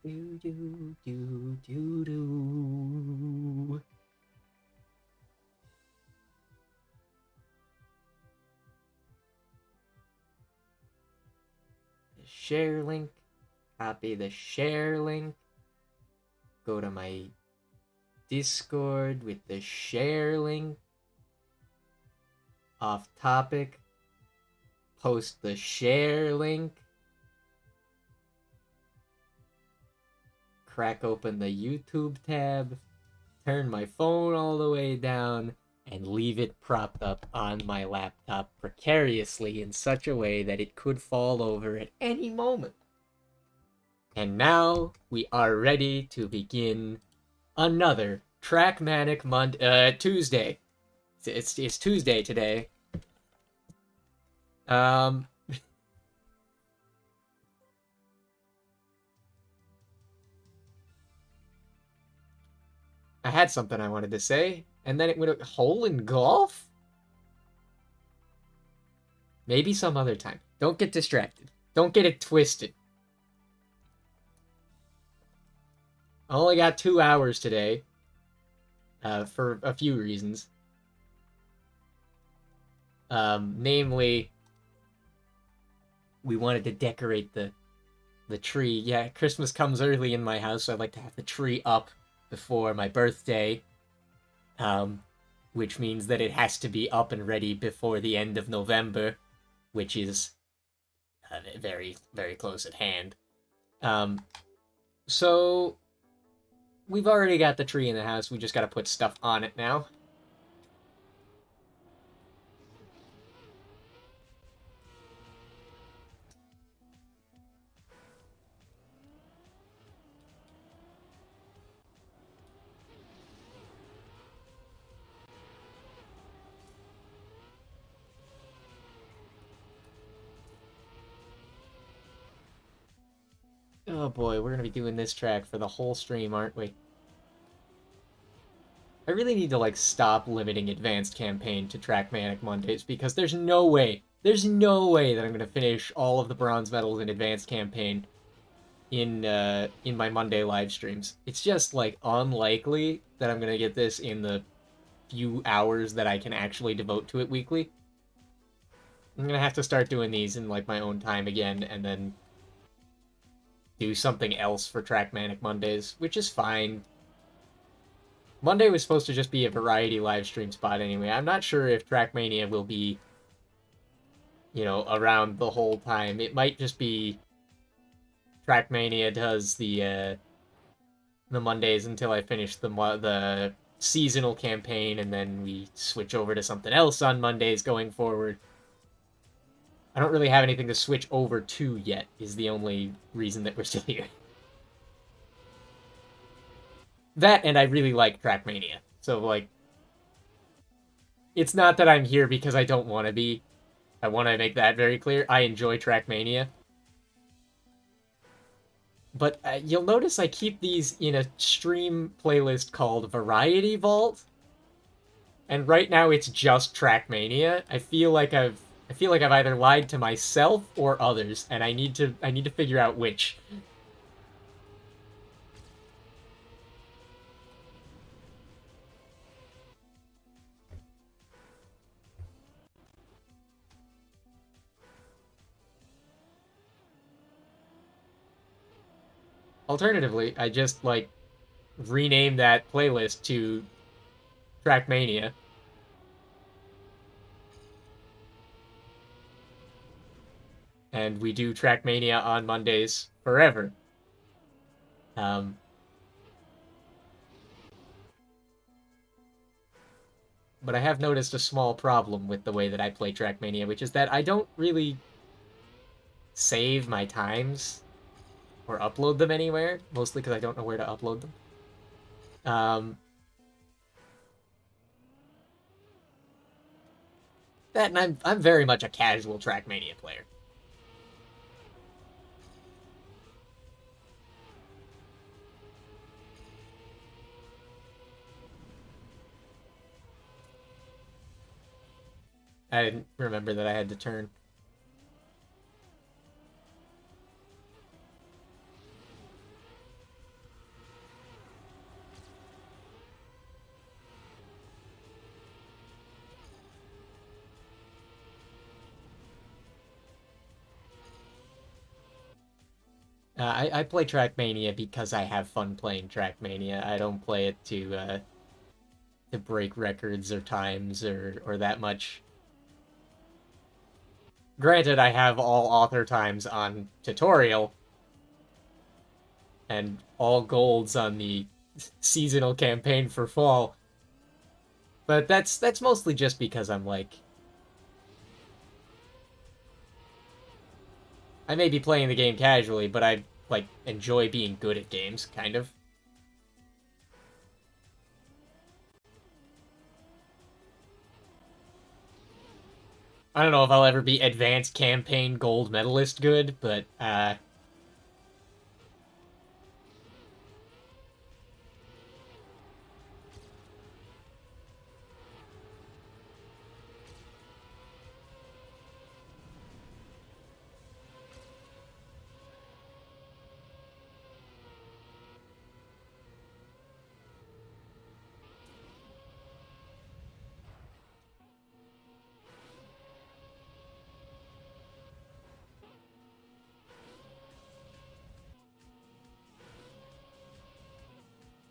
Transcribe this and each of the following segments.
Do do do do do. The share link. Copy the share link. Go to my Discord with the share link. Off topic. Post the share link. Crack open the YouTube tab. Turn my phone all the way down and leave it propped up on my laptop precariously in such a way that it could fall over at any moment. And now we are ready to begin another Track Manic Tuesday. It's Tuesday today. I had something I wanted to say, and then it went hole in golf? Maybe some other time. Don't get distracted. Don't get it twisted. I only got 2 hours today, for a few reasons. Namely, we wanted to decorate the tree. Yeah, Christmas comes early in my house, so I'd like to have the tree up before my birthday. Which means that it has to be up and ready before the end of November, which is very, very close at hand. So we've already got the tree in the house. We just got to put stuff on it now. Oh boy, we're gonna be doing this track for the whole stream, aren't we? I really need to like stop limiting advanced campaign to Track Manic Mondays because there's no way that I'm gonna finish all of the bronze medals in advanced campaign in my Monday live streams. It's just like unlikely that I'm gonna get this in the few hours that I can actually devote to it weekly. I'm gonna have to start doing these in like my own time again, and then do something else for Track Manic Mondays, which is fine. Monday was supposed to just be a variety live stream spot anyway. I'm not sure if Trackmania will be, around the whole time. It might just be Trackmania does the Mondays until I finish the seasonal campaign, and then we switch over to something else on Mondays going forward. I don't really have anything to switch over to yet, is the only reason that we're still here. That, and I really like Trackmania. So, like, it's not that I'm here because I don't want to be. I want to make that very clear. I enjoy Trackmania. But you'll notice I keep these in a stream playlist called Variety Vault. And right now it's just Trackmania. I feel like I've either lied to myself or others, and I need to figure out which. Alternatively, I just like rename that playlist to Trackmania. And we do Trackmania on Mondays forever. Um, but I have noticed a small problem with the way that I play Trackmania, which is that I don't really save my times or upload them anywhere, mostly because I don't know where to upload them. That, and I'm very much a casual Trackmania player. I didn't remember that I had to turn. I play Track Mania because I have fun playing Track Mania. I don't play it to break records or times or that much. Granted, I have all author times on tutorial and all golds on the seasonal campaign for fall, but that's mostly just because I'm like, I may be playing the game casually, but I like enjoy being good at games, kind of. I don't know if I'll ever be advanced campaign gold medalist good, but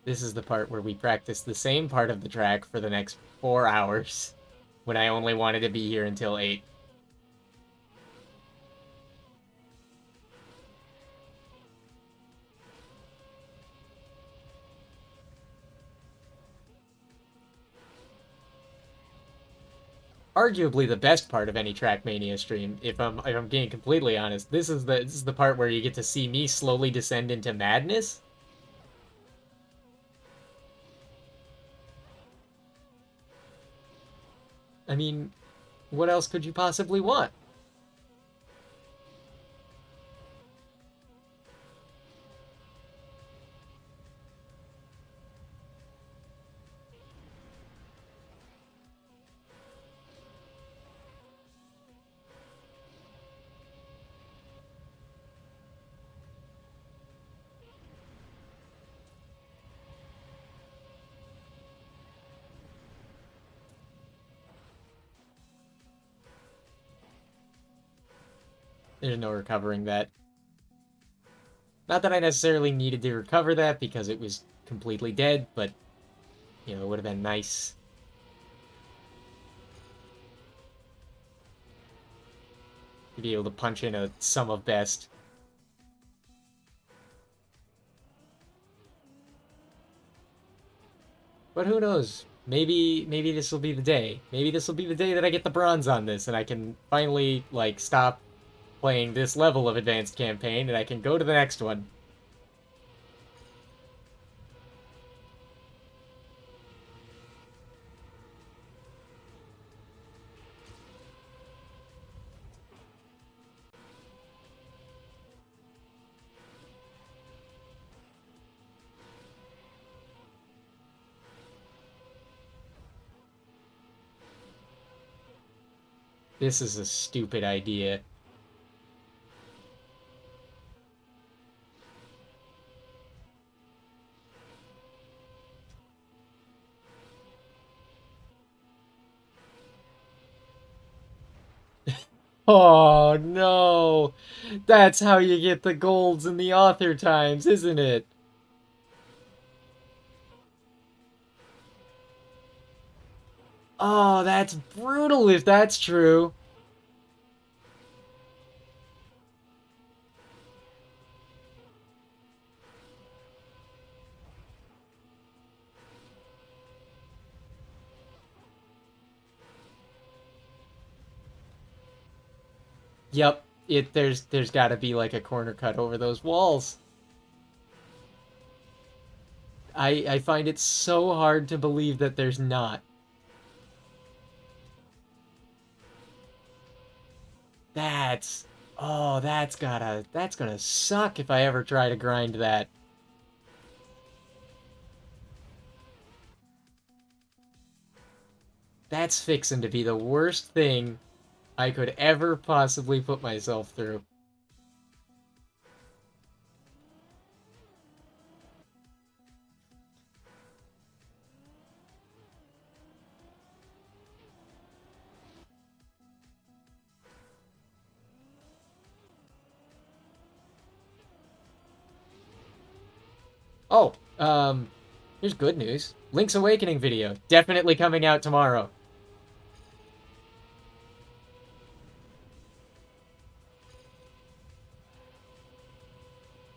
this is the part where we practice the same part of the track for the next 4 hours when I only wanted to be here until 8. Arguably the best part of any Track Mania stream, if I'm being completely honest. This is the part where you get to see me slowly descend into madness. I mean, what else could you possibly want? There's no recovering that. Not that I necessarily needed to recover that because it was completely dead, but, you know, it would have been nice to be able to punch in a sum of best. But who knows? Maybe this will be the day. Maybe this will be the day that I get the bronze on this and I can finally, like, stop playing this level of advanced campaign and I can go to the next one. This is a stupid idea. Oh no! That's how you get the golds in the author times, isn't it? Oh, that's brutal if that's true. Yep, there's got to be like a corner cut over those walls. I find it so hard to believe that there's not. That's oh, that's gonna suck if I ever try to grind that. That's fixing to be the worst thing I could ever possibly put myself through. Oh, here's good news. Link's Awakening video. Definitely coming out tomorrow.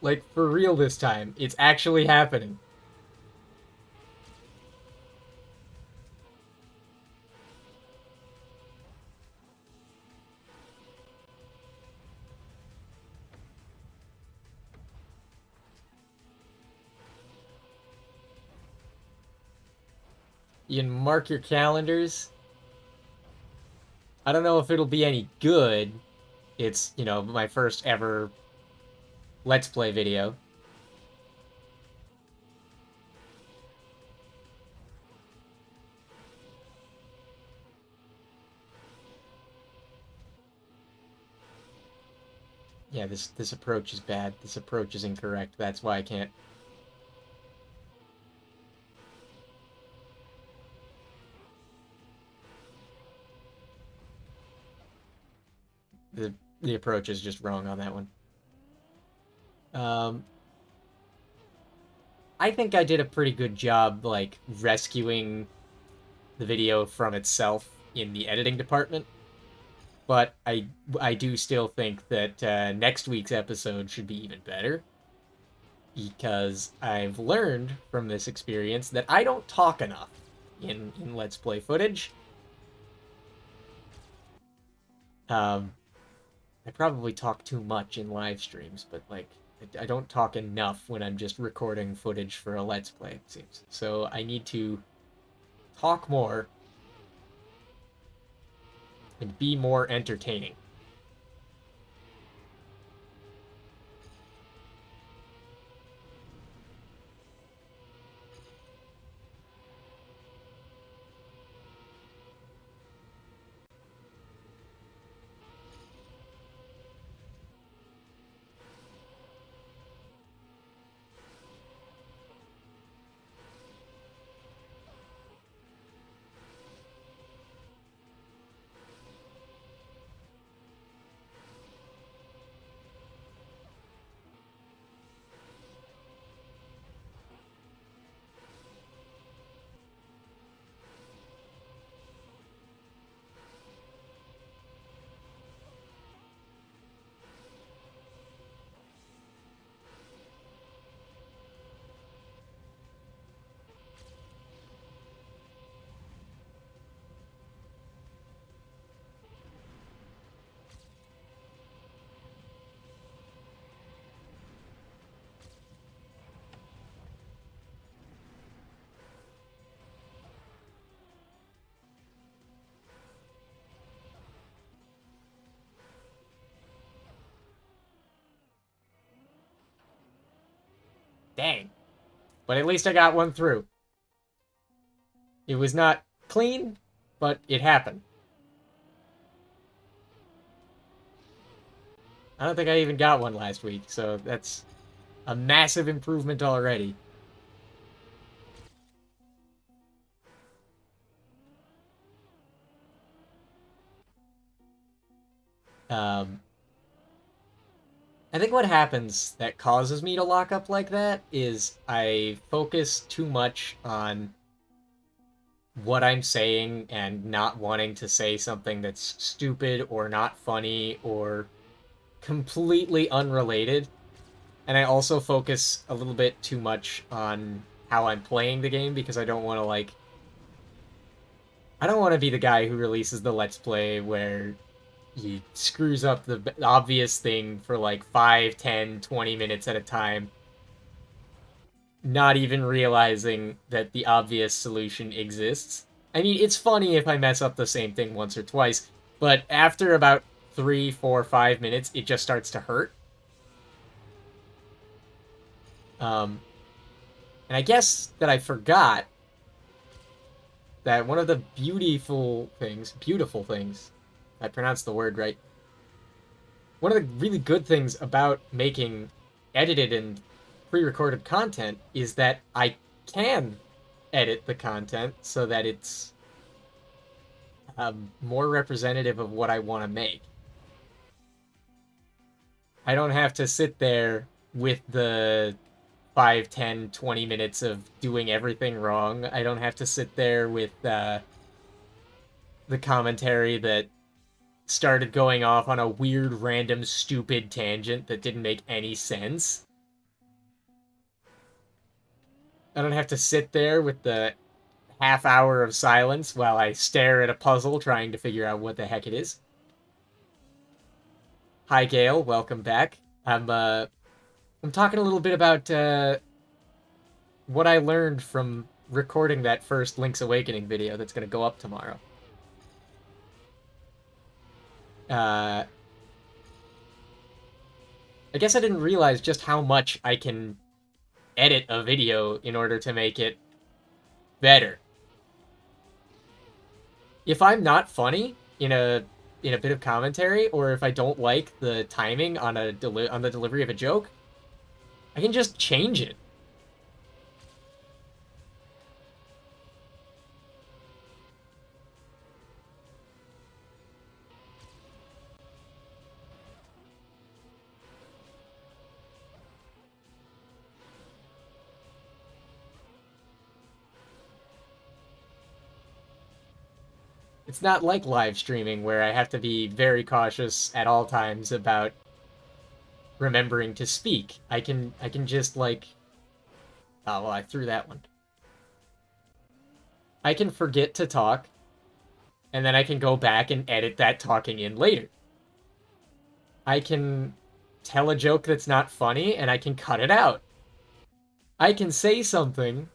Like, for real this time. It's actually happening. You can mark your calendars. I don't know if it'll be any good. It's, you know, my first ever Let's Play video. Yeah, this approach is bad. This approach is incorrect. That's why I can't. The approach is just wrong on that one. I think I did a pretty good job, like, rescuing the video from itself in the editing department. But I do still think that next week's episode should be even better. Because I've learned from this experience that I don't talk enough in Let's Play footage. I probably talk too much in live streams, but, like, I don't talk enough when I'm just recording footage for a Let's Play, it seems. So I need to talk more and be more entertaining. Dang. But at least I got one through. It was not clean, but it happened. I don't think I even got one last week, so that's a massive improvement already. I think what happens that causes me to lock up like that is I focus too much on what I'm saying and not wanting to say something that's stupid or not funny or completely unrelated. And I also focus a little bit too much on how I'm playing the game because I don't want to, like... I don't want to be the guy who releases the Let's Play where he screws up the obvious thing for like 5, 10, 20 minutes at a time, not even realizing that the obvious solution exists. I mean, it's funny if I mess up the same thing once or twice, but after about 3, 4, 5 minutes, it just starts to hurt. And I guess that I forgot that one of the beautiful things, I pronounced the word right, one of the really good things about making edited and pre-recorded content is that I can edit the content so that it's more representative of what I want to make. I don't have to sit there with the 5, 10, 20 minutes of doing everything wrong. I don't have to sit there with the commentary that started going off on a weird, random, stupid tangent that didn't make any sense. I don't have to sit there with the half hour of silence while I stare at a puzzle trying to figure out what the heck it is. Hi, Gail. Welcome back. I'm talking a little bit about what I learned from recording that first Link's Awakening video that's going to go up tomorrow. I guess I didn't realize just how much I can edit a video in order to make it better. If I'm not funny in a bit of commentary, or if I don't like the timing on the delivery of a joke, I can just change it. It's not like live streaming where I have to be very cautious at all times about remembering to speak. I can just like... Oh, well, I threw that one. I can forget to talk, and then I can go back and edit that talking in later. I can tell a joke that's not funny, and I can cut it out. I can say something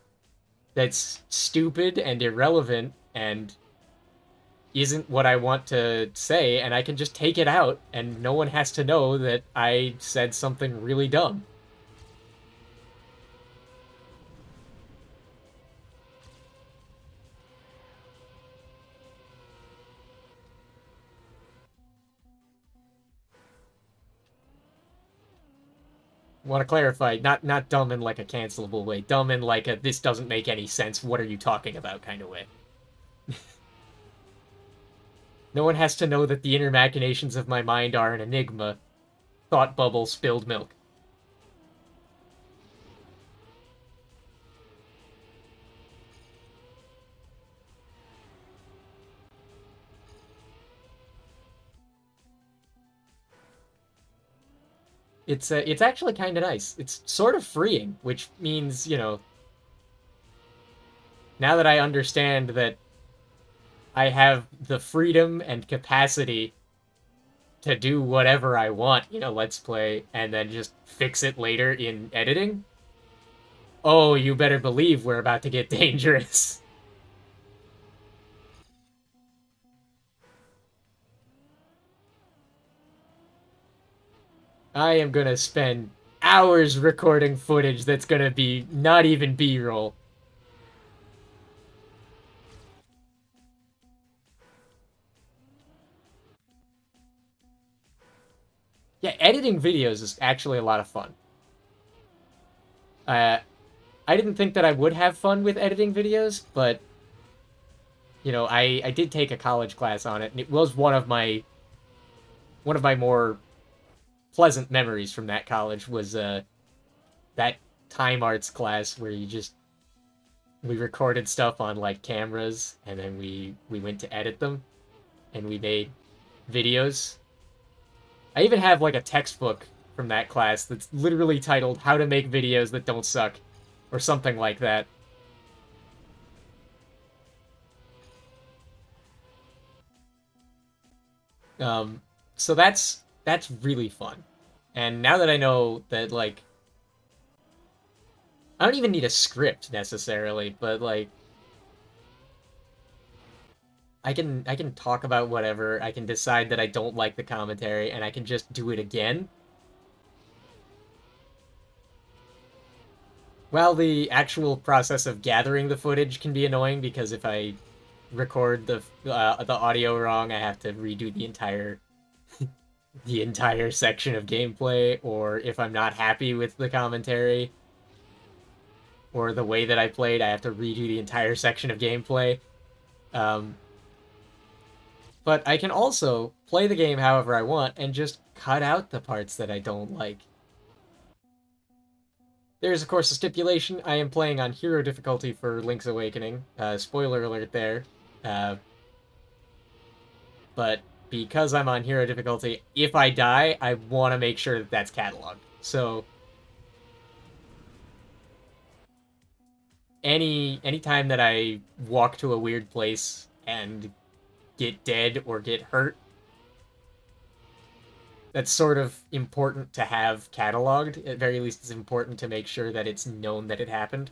that's stupid and irrelevant and isn't what I want to say, and I can just take it out, and no one has to know that I said something really dumb. Want to clarify, not dumb in like a cancelable way, dumb in like a this doesn't make any sense, what are you talking about kind of way. No one has to know that the inner machinations of my mind are an enigma. Thought bubble, spilled milk. It's actually kind of nice. It's sort of freeing, which means, you know, now that I understand that I have the freedom and capacity to do whatever I want, you know, Let's Play, and then just fix it later in editing. Oh, you better believe we're about to get dangerous. I am gonna spend hours recording footage that's gonna be not even B-roll. Yeah, editing videos is actually a lot of fun. I didn't think that I would have fun with editing videos, but you know, I did take a college class on it, and it was one of my more pleasant memories from that college was that time arts class where we recorded stuff on like cameras, and then we went to edit them, and we made videos. I even have like a textbook from that class that's literally titled How to Make Videos That Don't Suck, or something like that. So that's really fun. And now that I know that, like, I don't even need a script necessarily, but like I can talk about whatever. I can decide that I don't like the commentary, and I can just do it again. While the actual process of gathering the footage can be annoying, because if I record the audio wrong, I have to redo the entire section of gameplay, or if I'm not happy with the commentary or the way that I played, I have to redo the entire section of gameplay. But I can also play the game however I want and just cut out the parts that I don't like. There's, of course, a stipulation. I am playing on Hero difficulty for Link's Awakening. Spoiler alert there. But because I'm on Hero difficulty, if I die, I want to make sure that that's cataloged. So any time that I walk to a weird place and get dead or get hurt, that's sort of important to have cataloged. At very least, it's important to make sure that it's known that it happened.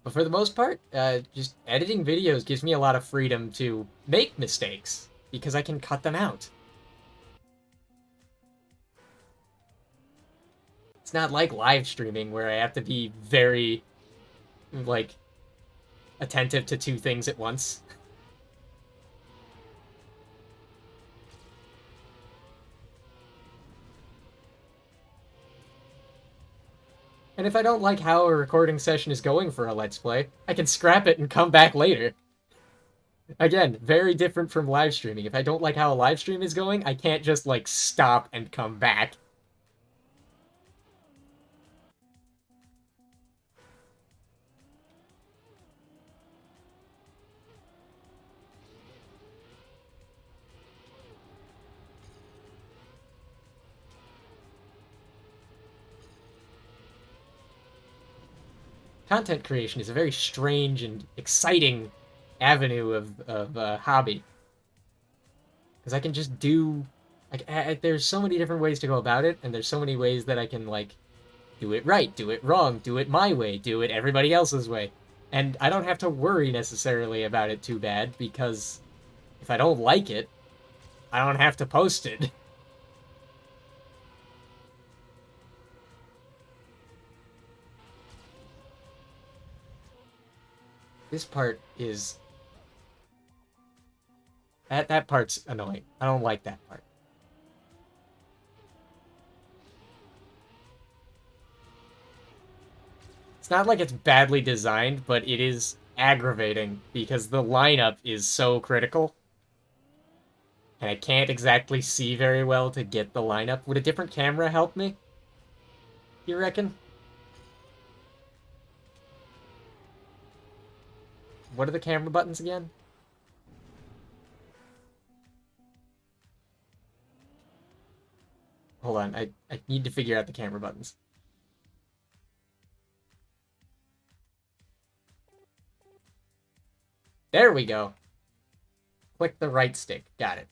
But for the most part, just editing videos gives me a lot of freedom to make mistakes because I can cut them out. It's not like live streaming where I have to be very, like, attentive to two things at once. And if I don't like how a recording session is going for a Let's Play, I can scrap it and come back later. Again, very different from live streaming. If I don't like how a live stream is going, I can't just, like, stop and come back. Content creation is a very strange and exciting avenue of hobby. Because I can just do... there's so many different ways to go about it, and there's so many ways that I can, like, do it right, do it wrong, do it my way, do it everybody else's way. And I don't have to worry necessarily about it too bad, because if I don't like it, I don't have to post it. This part is... That part's annoying. I don't like that part. It's not like it's badly designed, but it is aggravating because the lineup is so critical. And I can't exactly see very well to get the lineup. Would a different camera help me? You reckon? What are the camera buttons again? Hold on, I need to figure out the camera buttons. There we go. Click the right stick. Got it.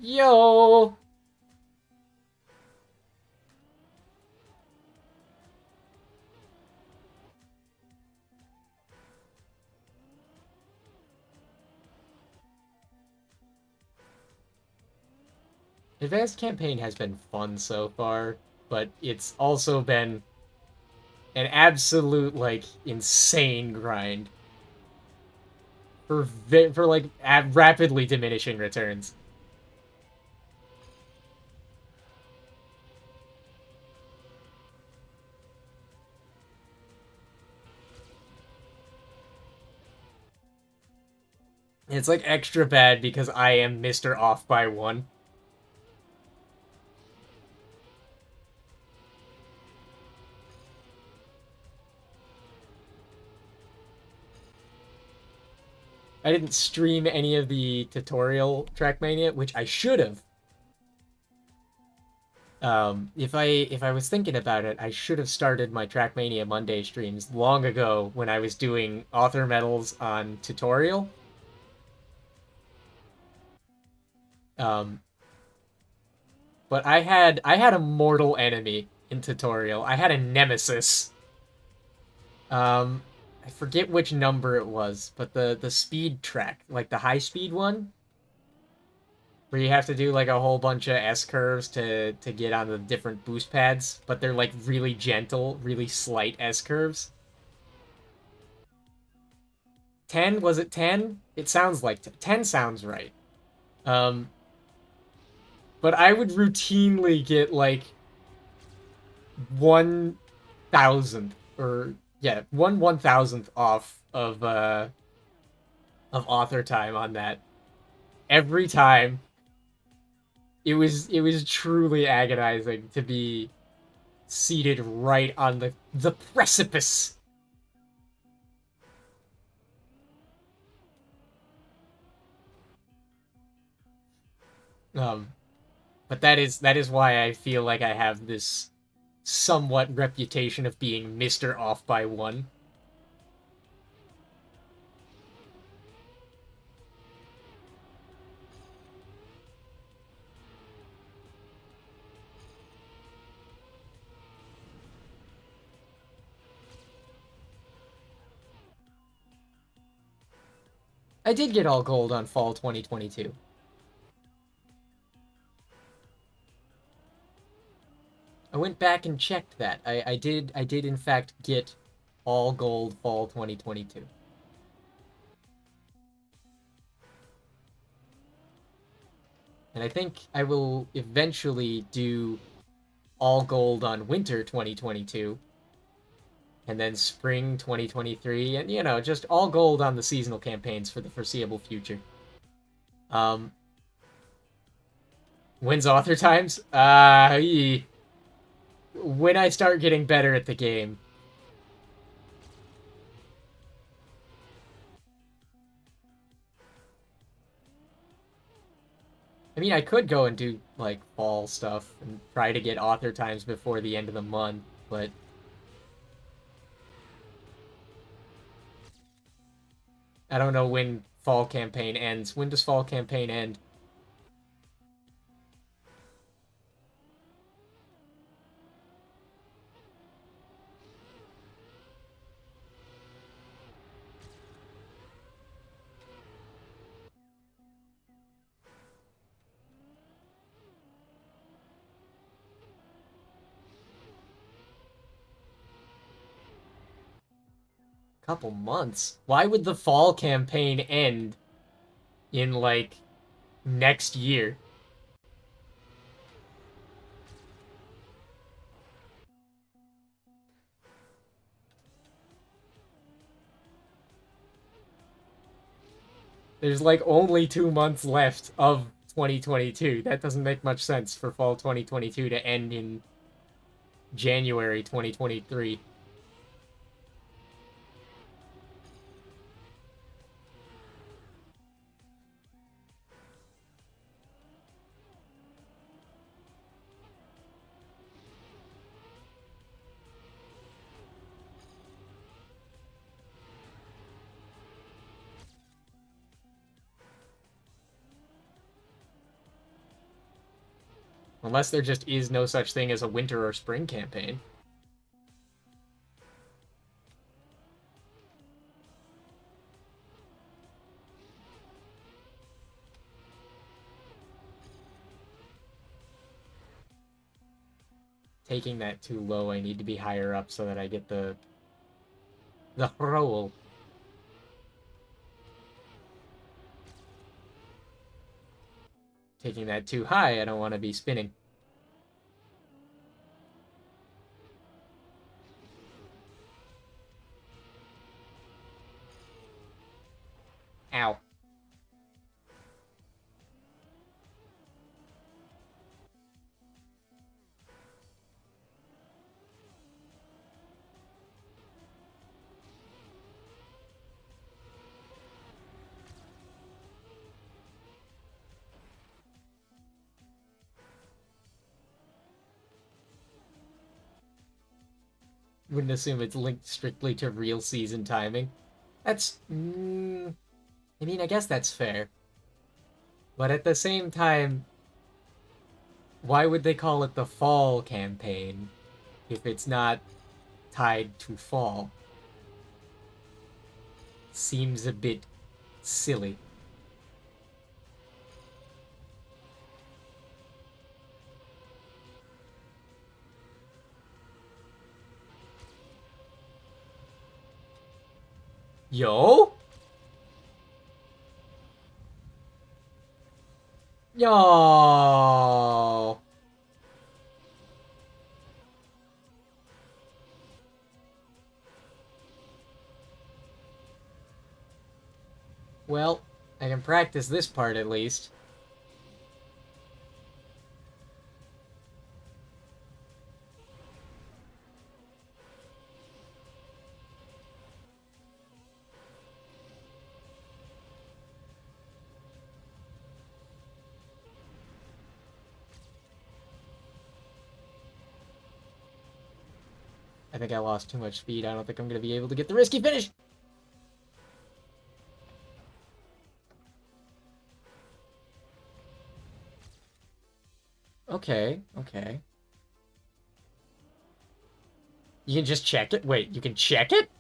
Yo! Advanced Campaign has been fun so far, but it's also been an absolute, like, insane grind. For like, rapidly diminishing returns. It's, like, extra bad because I am Mr. Off by 1. I didn't stream any of the tutorial Track Mania, which I should have. If I was thinking about it, I should have started my Track Mania Monday streams long ago when I was doing author medals on tutorial. But I had a mortal enemy in tutorial. I had a nemesis. I forget which number it was, but the speed track, like the high speed one. where you have to do like a whole bunch of S curves to get on the different boost pads, but they're like really gentle, really slight S curves. 10? Was it 10? It sounds like 10 sounds right. Um, but I would routinely get like 1,000th or yeah, 1/1000th off of author time on that every time. It was truly agonizing to be seated right on the precipice. Um, but that is why I feel like I have this somewhat reputation of being Mr. Off by One. I did get all gold on fall 2022. I went back and checked that. I did in fact get all gold fall 2022. And I think I will eventually do all gold on winter 2022 and then spring 2023 and just all gold on the seasonal campaigns for the foreseeable future. Um when's author times? When I start getting better at the game. I mean, I could go and do, like, fall stuff and try to get author times before the end of the month, but I don't know when fall campaign ends. When does fall campaign end? Couple months? Why would the fall campaign end in, like, next year? There's, like, only 2 months left of 2022. That doesn't make much sense for fall 2022 to end in January 2023. Unless there just is no such thing as a winter or spring campaign. Taking that too low, I need to be higher up so that I get the roll. Taking that too high, I don't want to be spinning. Ow. Wouldn't assume it's linked strictly to real season timing. That's... I mean, I guess that's fair. But at the same time, why would they call it the fall campaign if it's not tied to fall? Seems a bit silly. Yo? Yo! Well, I can practice this part at least. I think I lost too much speed. I don't think I'm going to be able to get the risky finish. Okay, okay. You can just check it? Wait, you can check it?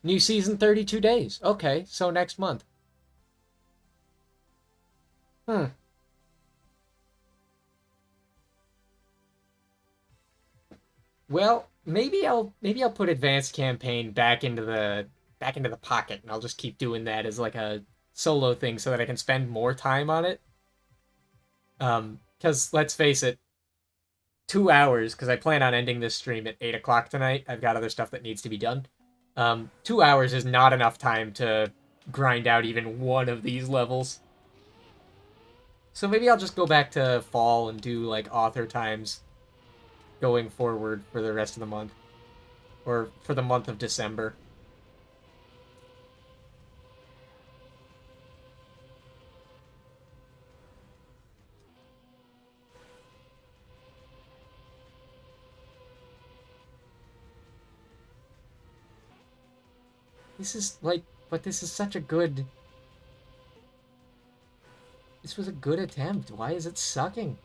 New season 32 days. Okay, so next month. Hmm. Well, maybe I'll put advanced campaign back into the pocket, and I'll just keep doing that as like a solo thing so that I can spend more time on it. Because let's face it, 2 hours, because I plan on ending this stream at 8 o'clock tonight. I've got other stuff that needs to be done. 2 hours is not enough time to grind out even one of these levels. So maybe I'll just go back to fall and do like author times going forward for the rest of the month. Or for the month of December. This is like, but this is such a good... This was a good attempt. Why is it sucking?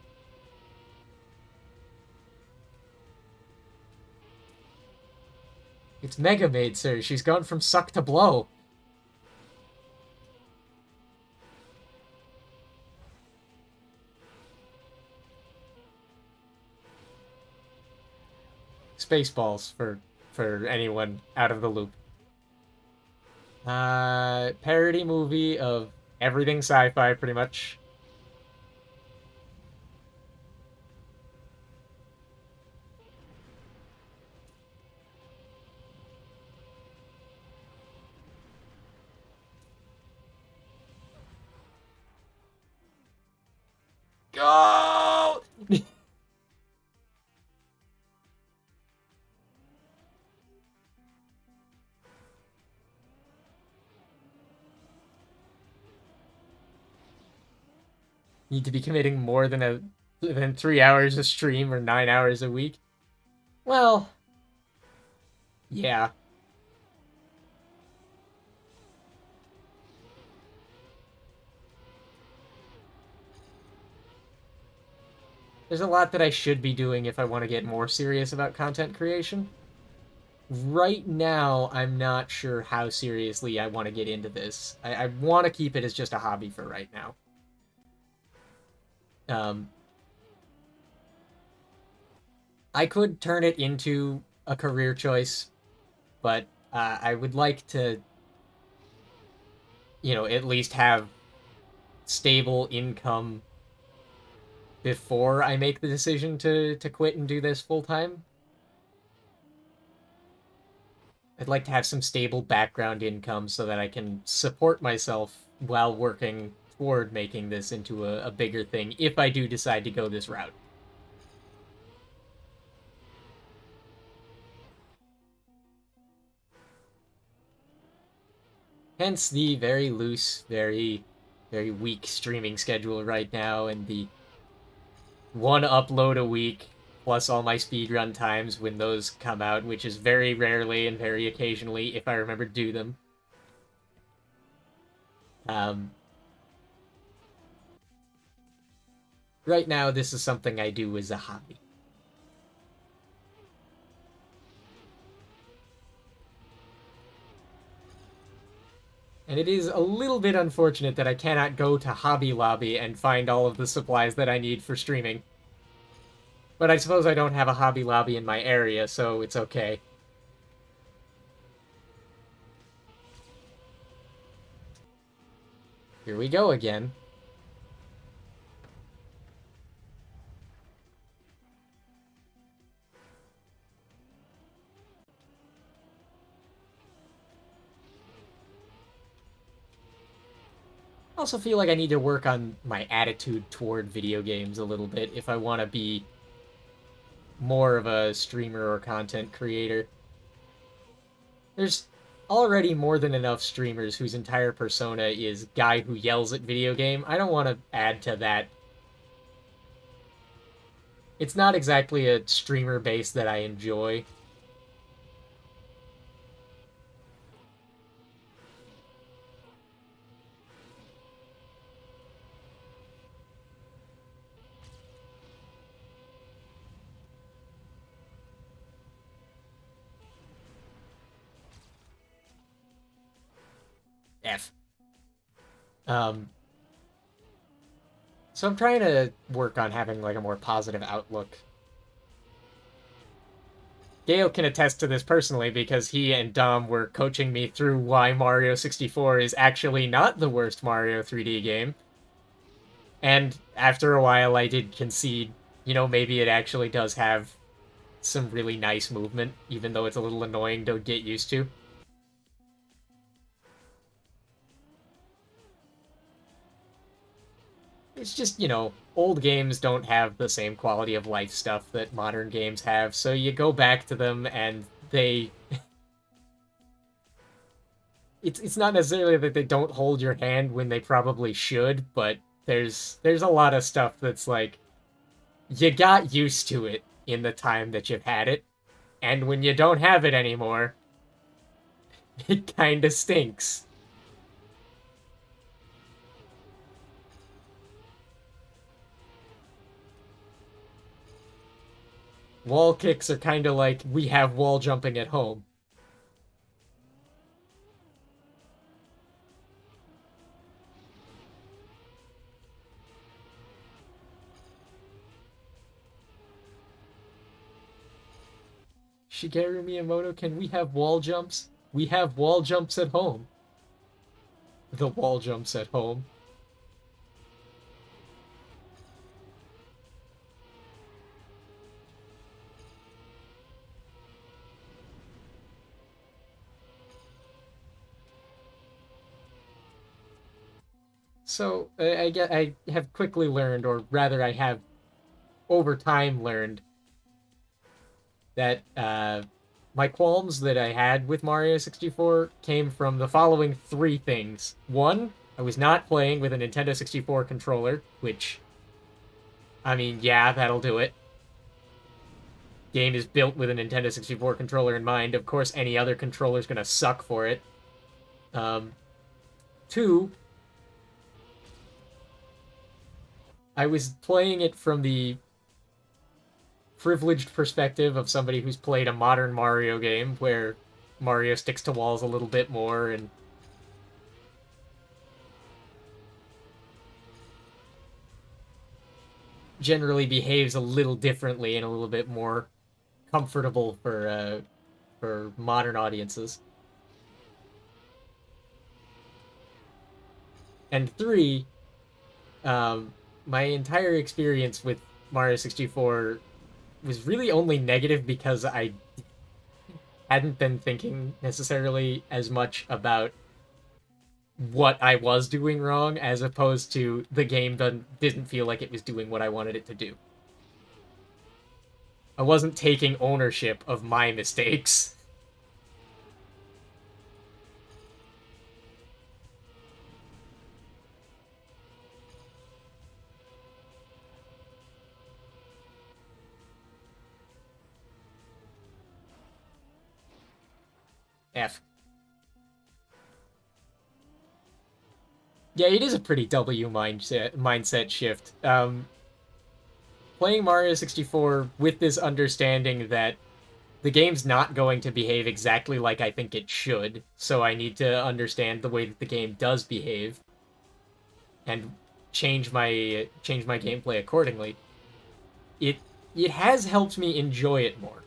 It's Mega Maid, sir. She's gone from suck to blow. Spaceballs for anyone out of the loop. Parody movie of everything sci-fi, pretty much. Go! Need to be committing more than 3 hours a stream or 9 hours a week. Well, yeah. There's a lot that I should be doing if I want to get more serious about content creation. Right now, I'm not sure how seriously I want to get into this. I want to keep it as just a hobby for right now. I could turn it into a career choice, but I would like to, at least have stable income before I make the decision to quit and do this full time. I'd like to have some stable background income so that I can support myself while working toward making this into a bigger thing if I do decide to go this route. Hence the very loose, very, very weak streaming schedule right now, and the one upload a week, plus all my speedrun times when those come out, which is very rarely and very occasionally if I remember to do them. Right now, this is something I do as a hobby. And it is a little bit unfortunate that I cannot go to Hobby Lobby and find all of the supplies that I need for streaming. But I suppose I don't have a Hobby Lobby in my area, so it's okay. Here we go again. I also feel like I need to work on my attitude toward video games a little bit if I want to be more of a streamer or content creator. There's already more than enough streamers whose entire persona is guy who yells at video game. I don't want to add to that. It's not exactly a streamer base that I enjoy. F. So I'm trying to work on having like a more positive outlook. Gale can attest to this personally because he and Dom were coaching me through why Mario 64 is actually not the worst Mario 3D game. And after a while I did concede, maybe it actually does have some really nice movement, even though it's a little annoying to get used to. It's just, old games don't have the same quality of life stuff that modern games have, so you go back to them and they... it's not necessarily that they don't hold your hand when they probably should, but there's a lot of stuff that's like, you got used to it in the time that you've had it, and when you don't have it anymore, it kinda stinks. Wall kicks are kind of like, we have wall jumping at home. Shigeru Miyamoto, can we have wall jumps? We have wall jumps at home. The wall jumps at home. So I have quickly learned, or rather I have over time learned, that my qualms that I had with Mario 64 came from the following three things. One, I was not playing with a Nintendo 64 controller, which, I mean, yeah, that'll do it. Game is built with a Nintendo 64 controller in mind. Of course, any other controller is going to suck for it. Two, I was playing it from the privileged perspective of somebody who's played a modern Mario game where Mario sticks to walls a little bit more and generally behaves a little differently and a little bit more comfortable for modern audiences. And three, my entire experience with Mario 64 was really only negative because I hadn't been thinking necessarily as much about what I was doing wrong as opposed to the game didn't feel like it was doing what I wanted it to do. I wasn't taking ownership of my mistakes. F. Yeah, it is a pretty W mindset shift. Playing Mario 64 with this understanding that the game's not going to behave exactly like I think it should, so I need to understand the way that the game does behave and change my gameplay accordingly. It it has helped me enjoy it more.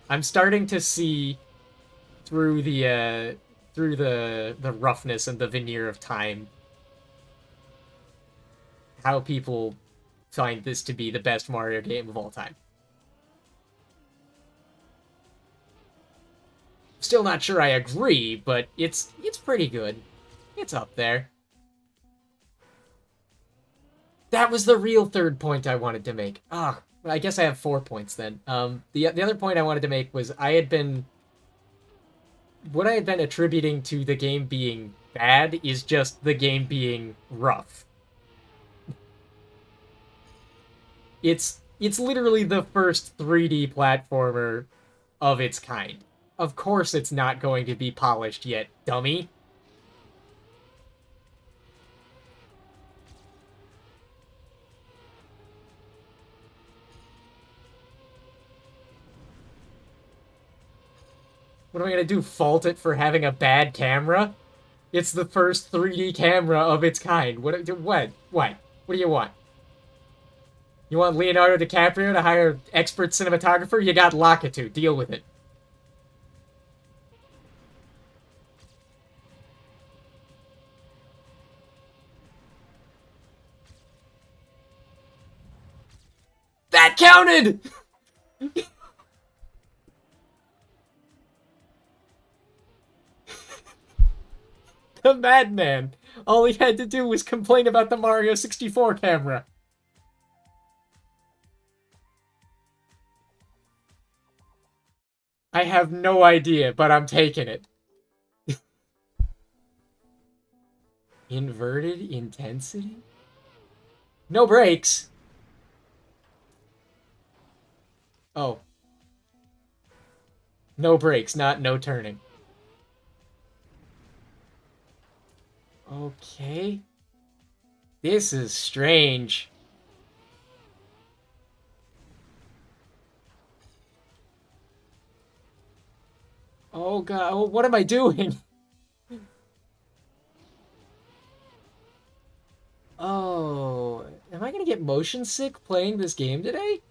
I'm starting to see through the roughness and the veneer of time how people find this to be the best Mario game of all time. Still not sure I agree, but it's pretty good. It's up there. That was the real third point I wanted to make. Ah, I guess I have 4 points then. The other point I wanted to make was what I had been attributing to the game being bad is just the game being rough. It's literally the first 3D platformer of its kind. Of course it's not going to be polished yet, dummy. What am I gonna do, fault it for having a bad camera? It's the first 3D camera of its kind. What do you want? You want Leonardo DiCaprio to hire expert cinematographer? You got Lakitu. Deal with it. That counted! The madman. All he had to do was complain about the Mario 64 camera. I have no idea, but I'm taking it. Inverted intensity? No brakes. Oh. No brakes, not no turning. Okay. This is strange. Oh god, what am I doing? Oh, am I gonna get motion sick playing this game today?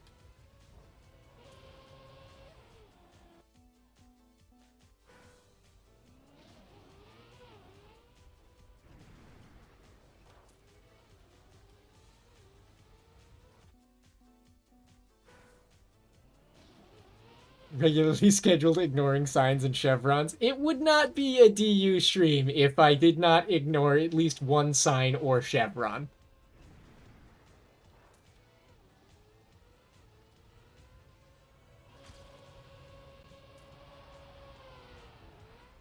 Regularly scheduled ignoring signs and chevrons. It would not be a DU stream if I did not ignore at least one sign or chevron.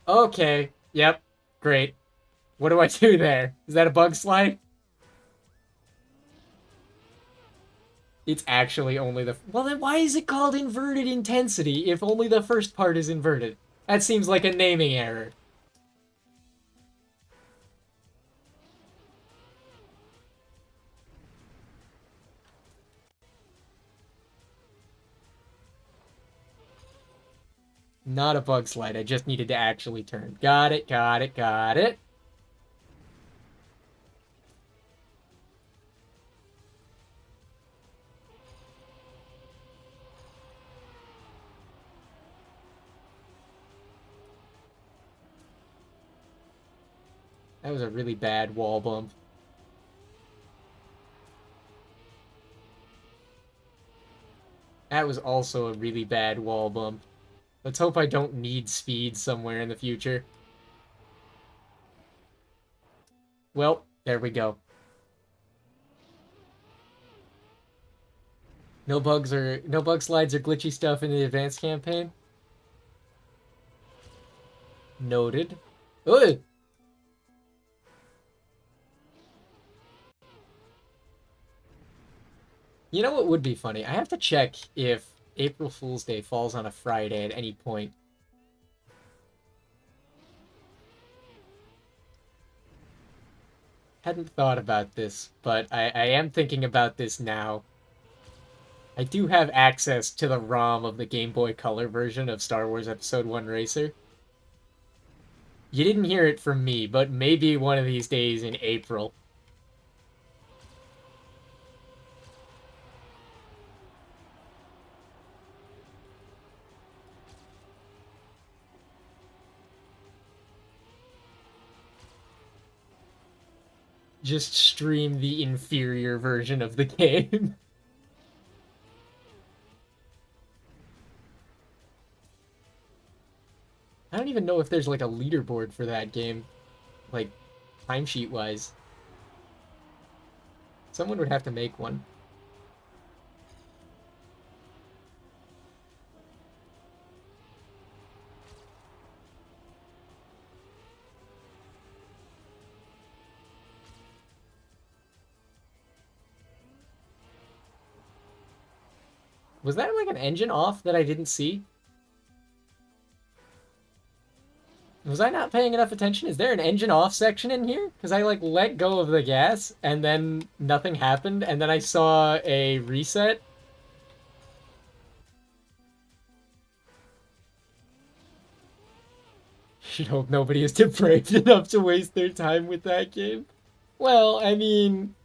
Okay, yep, great. What do I do there? Is that a bug slide? It's actually only the... Well, then why is it called inverted intensity if only the first part is inverted? That seems like a naming error. Not a bug slide, I just needed to actually turn. Got it, got it, got it. That was a really bad wall bump. That was also a really bad wall bump. Let's hope I don't need speed somewhere in the future. Well, there we go. No bug slides or glitchy stuff in the advanced campaign. Noted. Ugh! You know what would be funny? I have to check if April Fool's Day falls on a Friday at any point. Hadn't thought about this, but I am thinking about this now. I do have access to the ROM of the Game Boy Color version of Star Wars Episode 1 Racer. You didn't hear it from me, but maybe one of these days in April. just stream the inferior version of the game. I don't even know if there's like a leaderboard for that game, like timesheet wise. Someone would have to make one. Was that like an engine off that I didn't see? Was I not paying enough attention? Is there an engine off section in here? Because I like let go of the gas and then nothing happened and then I saw a reset. Should hope nobody is depraved enough to waste their time with that game. Well, I mean...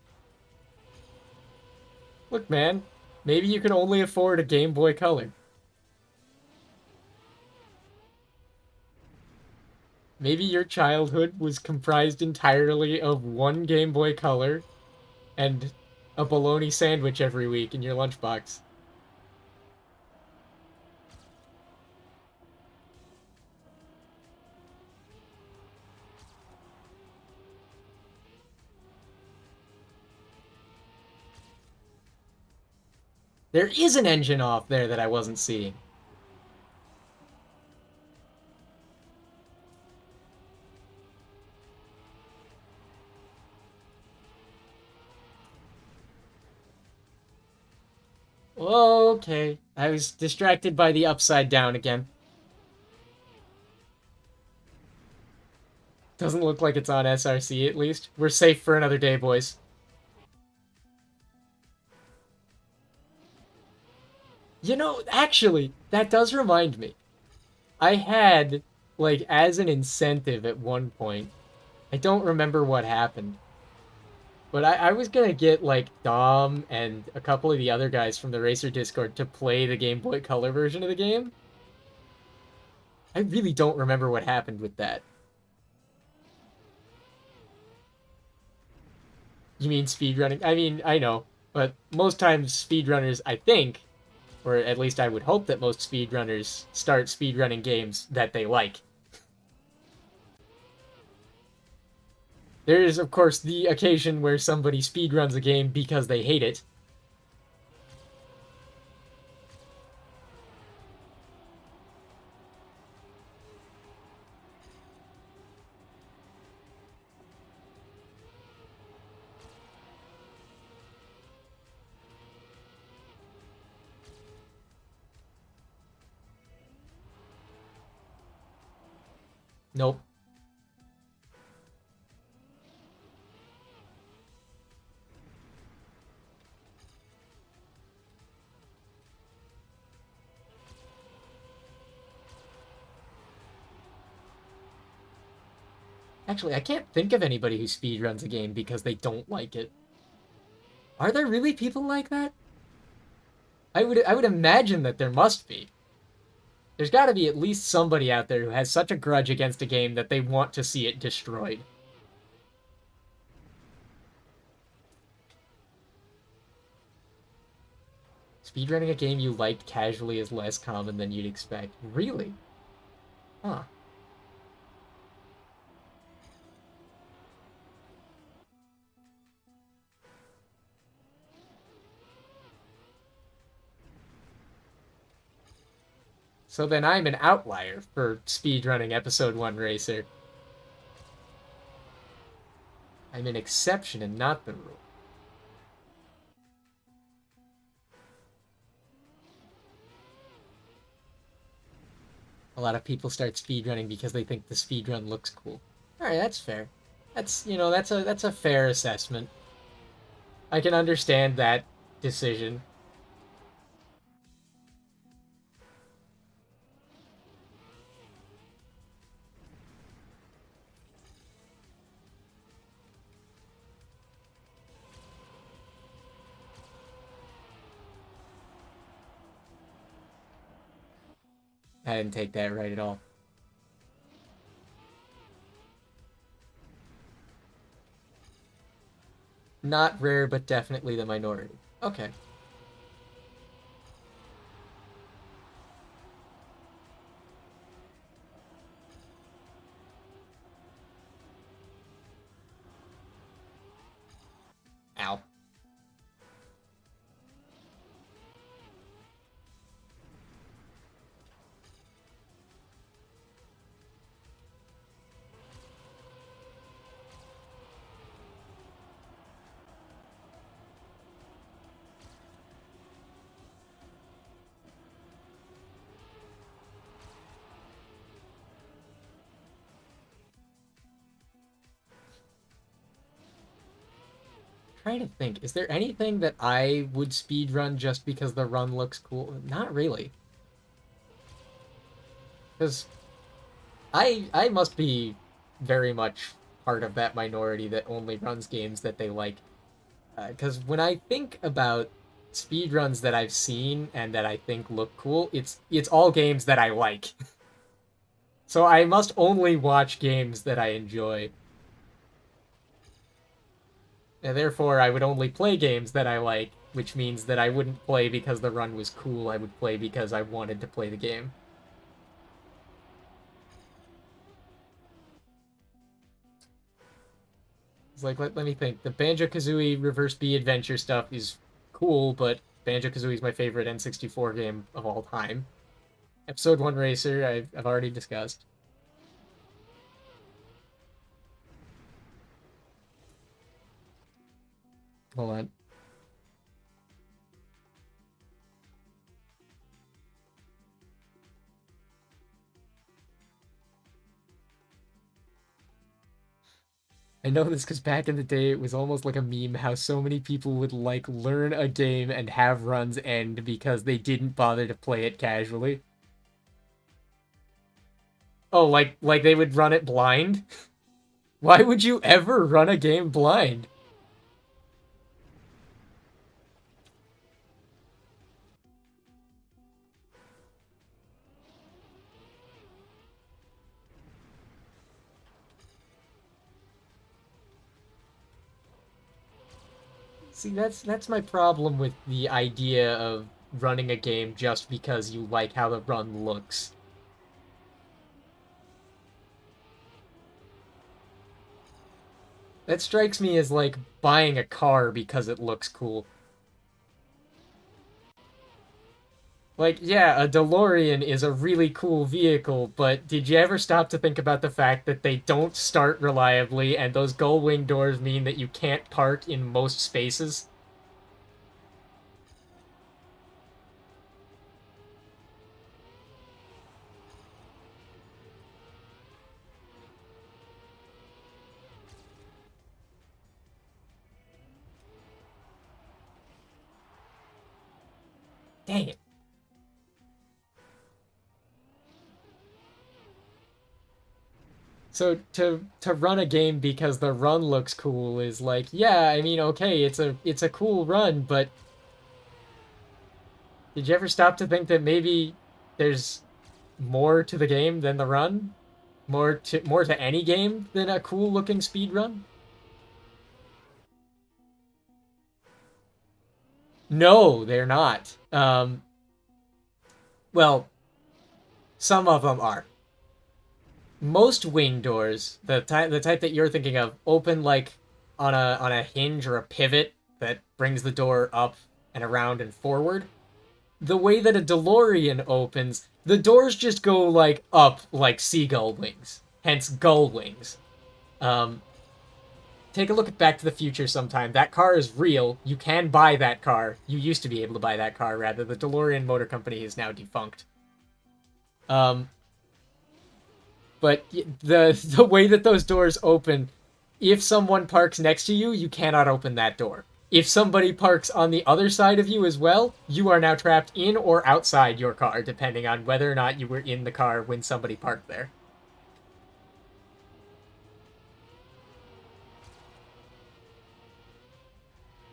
Look, man. Maybe you can only afford a Game Boy Color. Maybe your childhood was comprised entirely of one Game Boy Color and a bologna sandwich every week in your lunchbox. There is an engine off there that I wasn't seeing. Okay. I was distracted by the upside down again. Doesn't look like it's on SRC, at least. We're safe for another day, boys. You know, actually, that does remind me. I had, like, as an incentive at one point, I don't remember what happened, but I was gonna get, like, Dom and a couple of the other guys from the Racer Discord to play the Game Boy Color version of the game. I really don't remember what happened with that. You mean speedrunning? I mean, I know, but most times speedrunners, I think, or at least I would hope that most speedrunners start speedrunning games that they like. There is, of course, the occasion where somebody speedruns a game because they hate it. Nope. Actually, I can't think of anybody who speedruns a game because they don't like it. Are there really people like that? I would imagine that there must be. There's got to be at least somebody out there who has such a grudge against a game that they want to see it destroyed. Speedrunning a game you liked casually is less common than you'd expect. Really? Huh. So then I'm an outlier for speedrunning Episode 1 Racer. I'm an exception and not the rule. A lot of people start speedrunning because they think the speedrun looks cool. Alright, that's fair. That's, you know, that's a fair assessment. I can understand that decision. I didn't take that right at all. Not rare, but definitely the minority. Okay. Ow. Trying to think, is there anything that I would speed run just because the run looks cool? Not really. Because I must be very much part of that minority that only runs games that they like. Because when I think about speed runs that I've seen and that I think look cool, it's all games that I like. So I must only watch games that I enjoy. And therefore, I would only play games that I like, which means that I wouldn't play because the run was cool. I would play because I wanted to play the game. It's like, let me think. The Banjo-Kazooie Reverse B Adventure stuff is cool, but Banjo-Kazooie is my favorite N64 game of all time. Episode 1 Racer, I've already discussed. Hold on. I know this because back in the day, it was almost like a meme how so many people would like learn a game and have runs end because they didn't bother to play it casually. Oh, like they would run it blind? Why would you ever run a game blind? See, that's my problem with the idea of running a game just because you like how the run looks. That strikes me as like buying a car because it looks cool. Like, yeah, a DeLorean is a really cool vehicle, but did you ever stop to think about the fact that they don't start reliably and those gull wing doors mean that you can't park in most spaces? Dang it. So to run a game because the run looks cool is like, yeah, I mean, okay, it's a cool run, but did you ever stop to think that maybe there's more to the game than the run? More to any game than a cool looking speed run? No, they're not. Well, some of them are. Most wing doors, the type that you're thinking of, open like on a hinge or a pivot that brings the door up and around and forward. The way that a DeLorean opens, the doors just go like up like seagull wings, hence gull wings. Um, Take a look at Back to the Future sometime. That car is real. You can buy that car. You used to be able to buy that car, rather. The DeLorean Motor Company is now defunct. Um, but the way that those doors open, if someone parks next to you, you cannot open that door. If somebody parks on the other side of you as well, you are now trapped in or outside your car, depending on whether or not you were in the car when somebody parked there.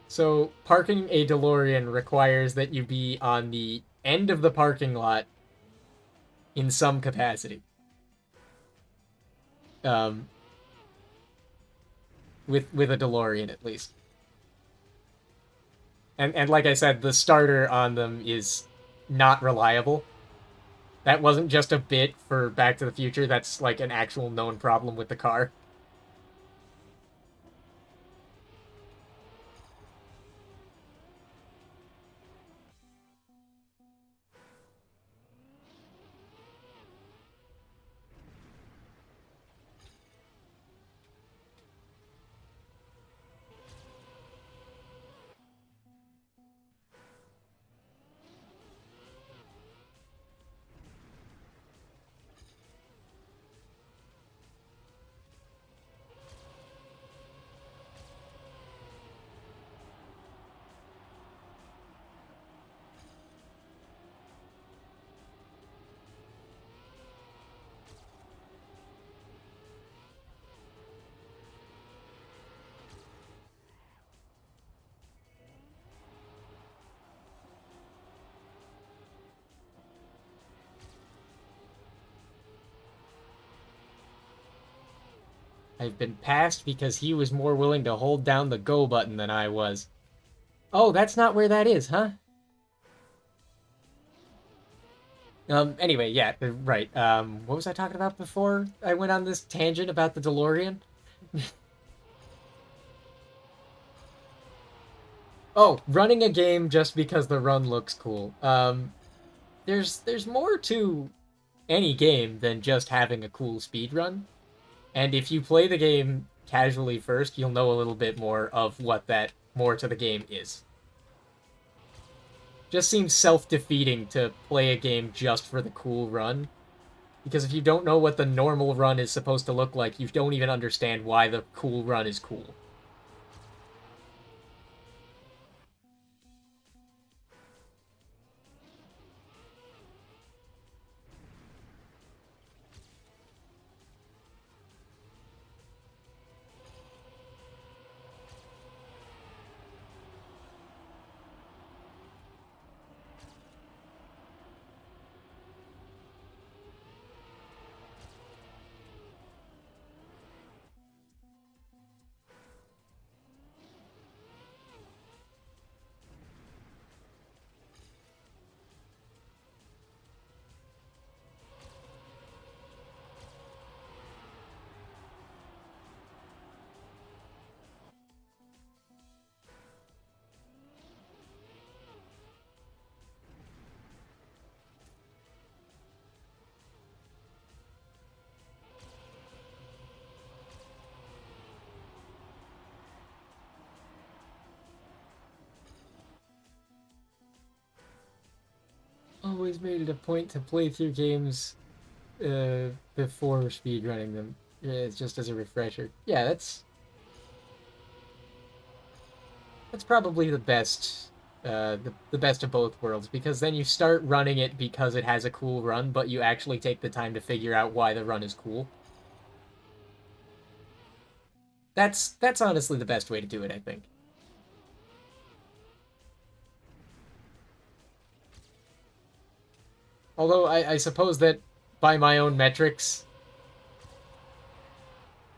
So, parking a DeLorean requires that you be on the end of the parking lot in some capacity. Um, with a DeLorean at least. And like I said, the starter on them is not reliable. That wasn't just a bit for Back to the Future, that's like an actual known problem with the car. I've been passed because he was more willing to hold down the go button than I was. Oh, that's not where that is, huh? Anyway, yeah, right. What was I talking about before I went on this tangent about the DeLorean? Oh, running a game just because the run looks cool. There's more to any game than just having a cool speed run. And if you play the game casually first, you'll know a little bit more of what that more to the game is. Just seems self-defeating to play a game just for the cool run. Because if you don't know what the normal run is supposed to look like, you don't even understand why the cool run is cool. Always made it a point to play through games before speedrunning them. It's just as a refresher. Yeah, that's probably the best the best of both worlds, because then you start running it because it has a cool run, but you actually take the time to figure out why the run is cool. That's honestly the best way to do it, I think. Although I suppose that by my own metrics,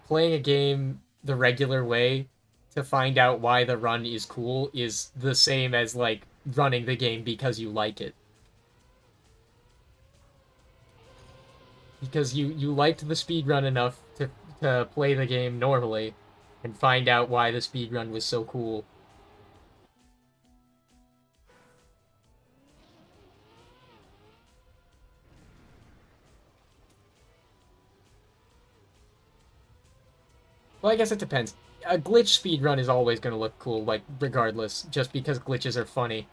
playing a game the regular way to find out why the run is cool is the same as like running the game because you like it. Because you liked the speed run enough to play the game normally and find out why the speed run was so cool. Well, I guess it depends. A glitch speed run is always going to look cool, like regardless, just because glitches are funny.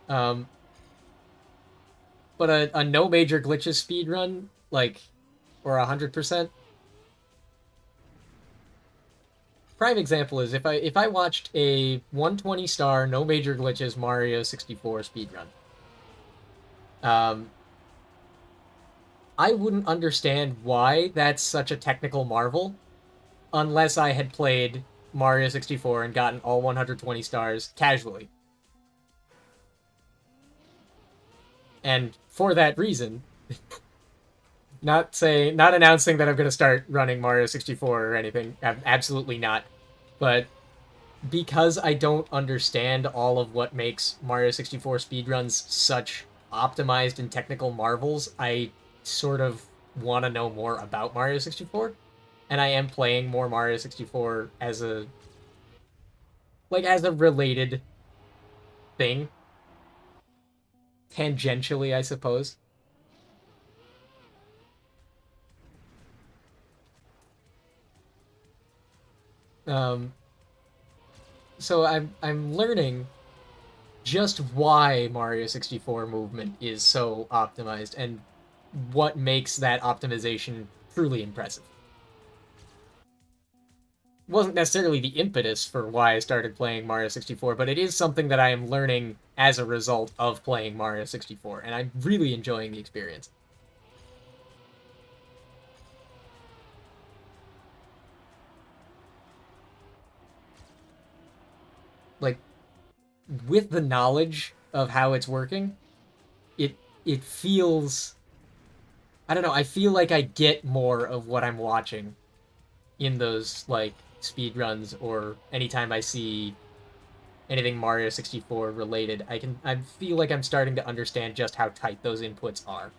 Um, but a no major glitches speed run, like, or 100%. Prime example is if I watched a 120 star no major glitches Mario 64 speedrun, I wouldn't understand why that's such a technical marvel unless I had played Mario 64 and gotten all 120 stars casually. And for that reason, not announcing that I'm going to start running Mario 64 or anything, absolutely not. But because I don't understand all of what makes Mario 64 speedruns such optimized and technical marvels, I sort of want to know more about Mario 64. And I am playing more Mario 64 as a related thing, tangentially, I suppose. Um, so I'm learning just why Mario 64 movement is so optimized and what makes that optimization truly impressive. Wasn't necessarily the impetus for why I started playing Mario 64, but it is something that I am learning as a result of playing Mario 64, and I'm really enjoying the experience. Like, with the knowledge of how it's working, it feels, I don't know, I feel like I get more of what I'm watching in those like speed runs or anytime I see anything Mario 64 related. I feel like I'm starting to understand just how tight those inputs are.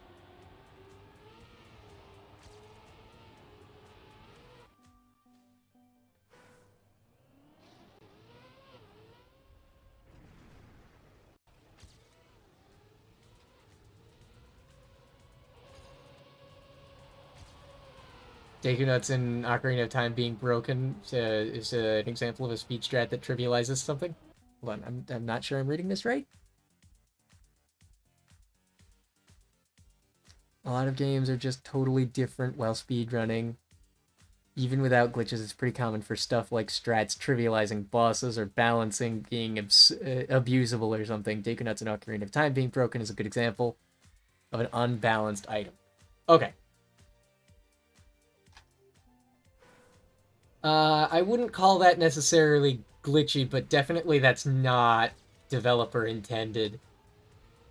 Deku Nuts in Ocarina of Time being broken is an example of a speed strat that trivializes something. Hold on, I'm not sure I'm reading this right. A lot of games are just totally different while speedrunning. Even without glitches, it's pretty common for stuff like strats trivializing bosses or balancing being abusable or something. Deku Nuts in Ocarina of Time being broken is a good example of an unbalanced item. Okay. I wouldn't call that necessarily glitchy, but definitely that's not developer intended.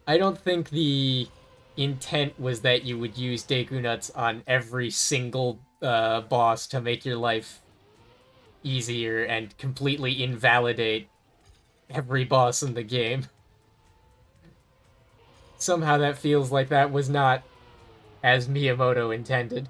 I don't think the intent was that you would use Deku Nuts on every single boss to make your life easier and completely invalidate every boss in the game. Somehow that feels like that was not as Miyamoto intended.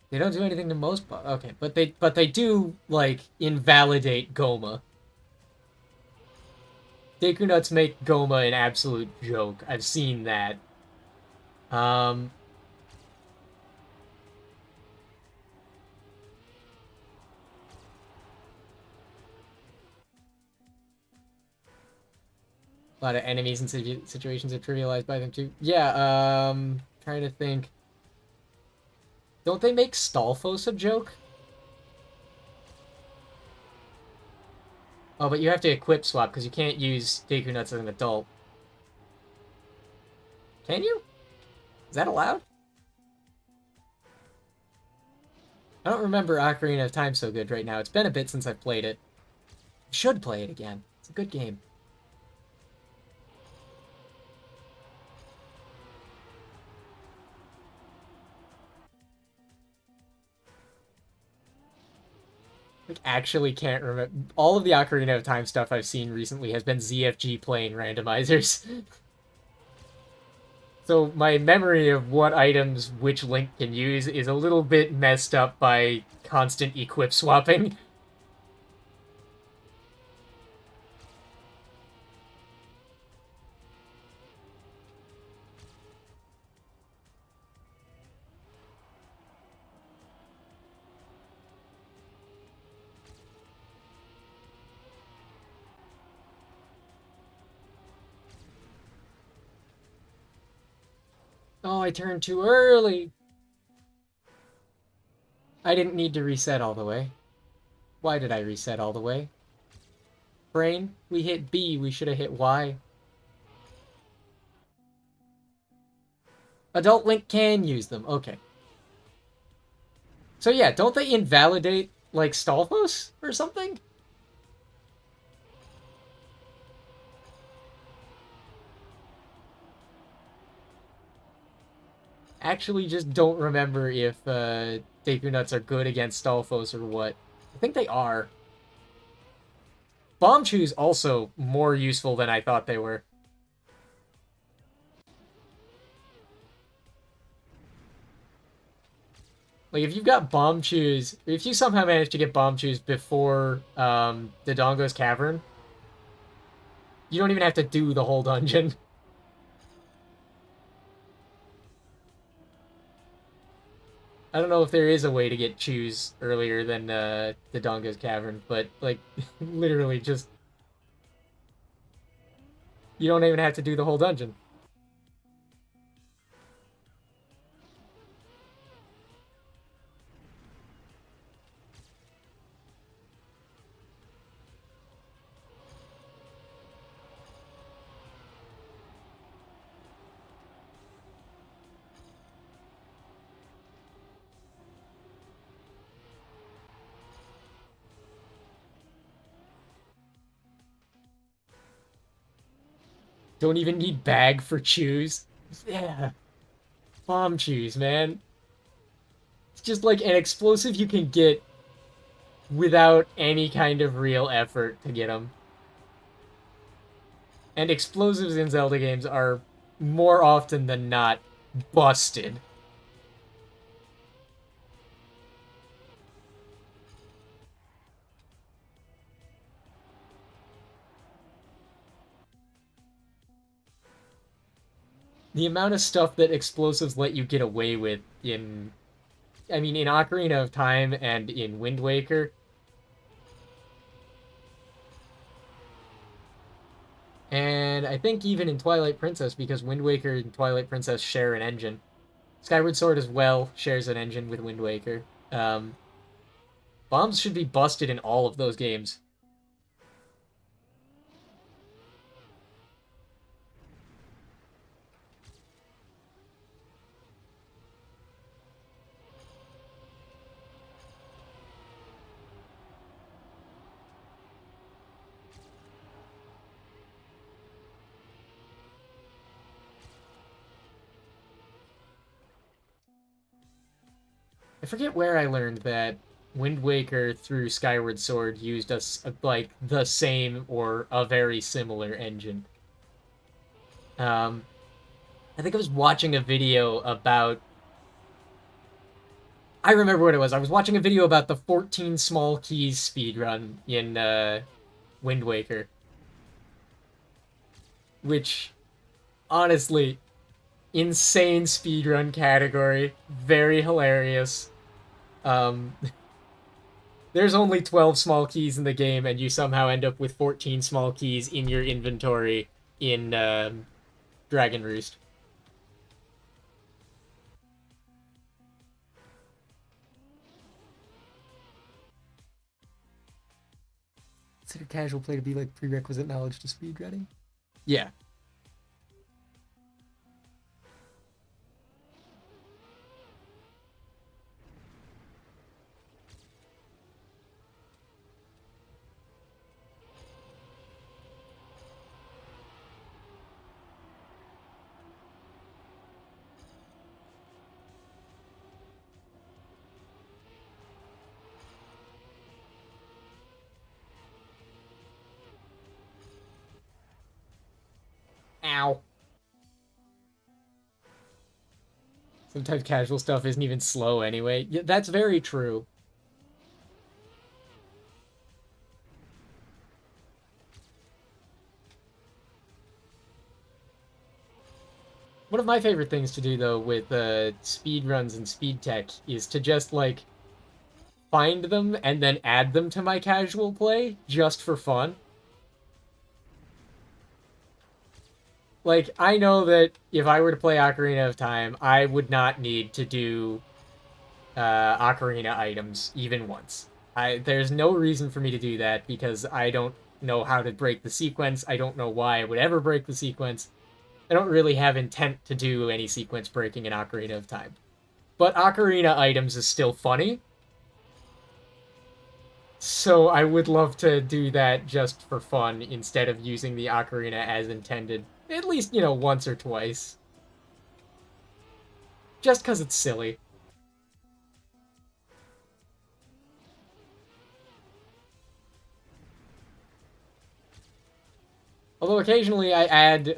They don't do anything to most okay, but they do like invalidate Goma. Deku Nuts make Goma an absolute joke. I've seen that. Um, a lot of enemies and situations are trivialized by them too. Yeah. Trying to think. Don't they make Stalfos a joke? Oh, but you have to equip swap because you can't use Deku Nuts as an adult. Can you? Is that allowed? I don't remember Ocarina of Time so good right now. It's been a bit since I've played it. Should play it again. It's a good game. Like, actually can't remember. All of the Ocarina of Time stuff I've seen recently has been ZFG playing randomizers. So my memory of what items which Link can use is a little bit messed up by constant equip swapping. Oh, I turned too early. I didn't need to reset all the way. Why did I reset all the way? Brain, we hit B, we should have hit Y. Adult Link can use them, okay. So yeah, don't they invalidate, like, Stalfos or something? Actually just don't remember if Deku Nuts are good against Stalfos or what. I think they are. Bomb Chews also more useful than I thought they were. Like, if you've got Bomb Chews, if you somehow manage to get Bomb Chews before the Dongo's Cavern, you don't even have to do the whole dungeon. I don't know if there is a way to get Chews earlier than the Dongo's Cavern, but, like, literally just... You don't even have to do the whole dungeon. Don't even need bag for Chews. Yeah. Bomb Chews, man. It's just like an explosive you can get without any kind of real effort to get them. And explosives in Zelda games are more often than not busted. The amount of stuff that explosives let you get away with in... I mean, in Ocarina of Time and in Wind Waker... And I think even in Twilight Princess, because Wind Waker and Twilight Princess share an engine. Skyward Sword as well shares an engine with Wind Waker. Bombs should be busted in all of those games. I forget where I learned that Wind Waker through Skyward Sword used like the same or a very similar engine. I think I was watching a video about... I remember what it was. I was watching a video about the 14 small keys speedrun in Wind Waker. Which, honestly, insane speedrun category. Very hilarious. There's only 12 small keys in the game, and you somehow end up with 14 small keys in your inventory in Dragon Roost. Consider casual play to be like prerequisite knowledge to speedrunning? Yeah. Ow. Sometimes casual stuff isn't even slow anyway. Yeah, that's very true. One of my favorite things to do, though, with speedruns and speed tech is to just, like, find them and then add them to my casual play just for fun. Like, I know that if I were to play Ocarina of Time, I would not need to do Ocarina items even once. There's no reason for me to do that because I don't know how to break the sequence. I don't know why I would ever break the sequence. I don't really have intent to do any sequence breaking in Ocarina of Time. But Ocarina items is still funny. So I would love to do that just for fun instead of using the Ocarina as intended. At least, once or twice. Just because it's silly. Although occasionally I add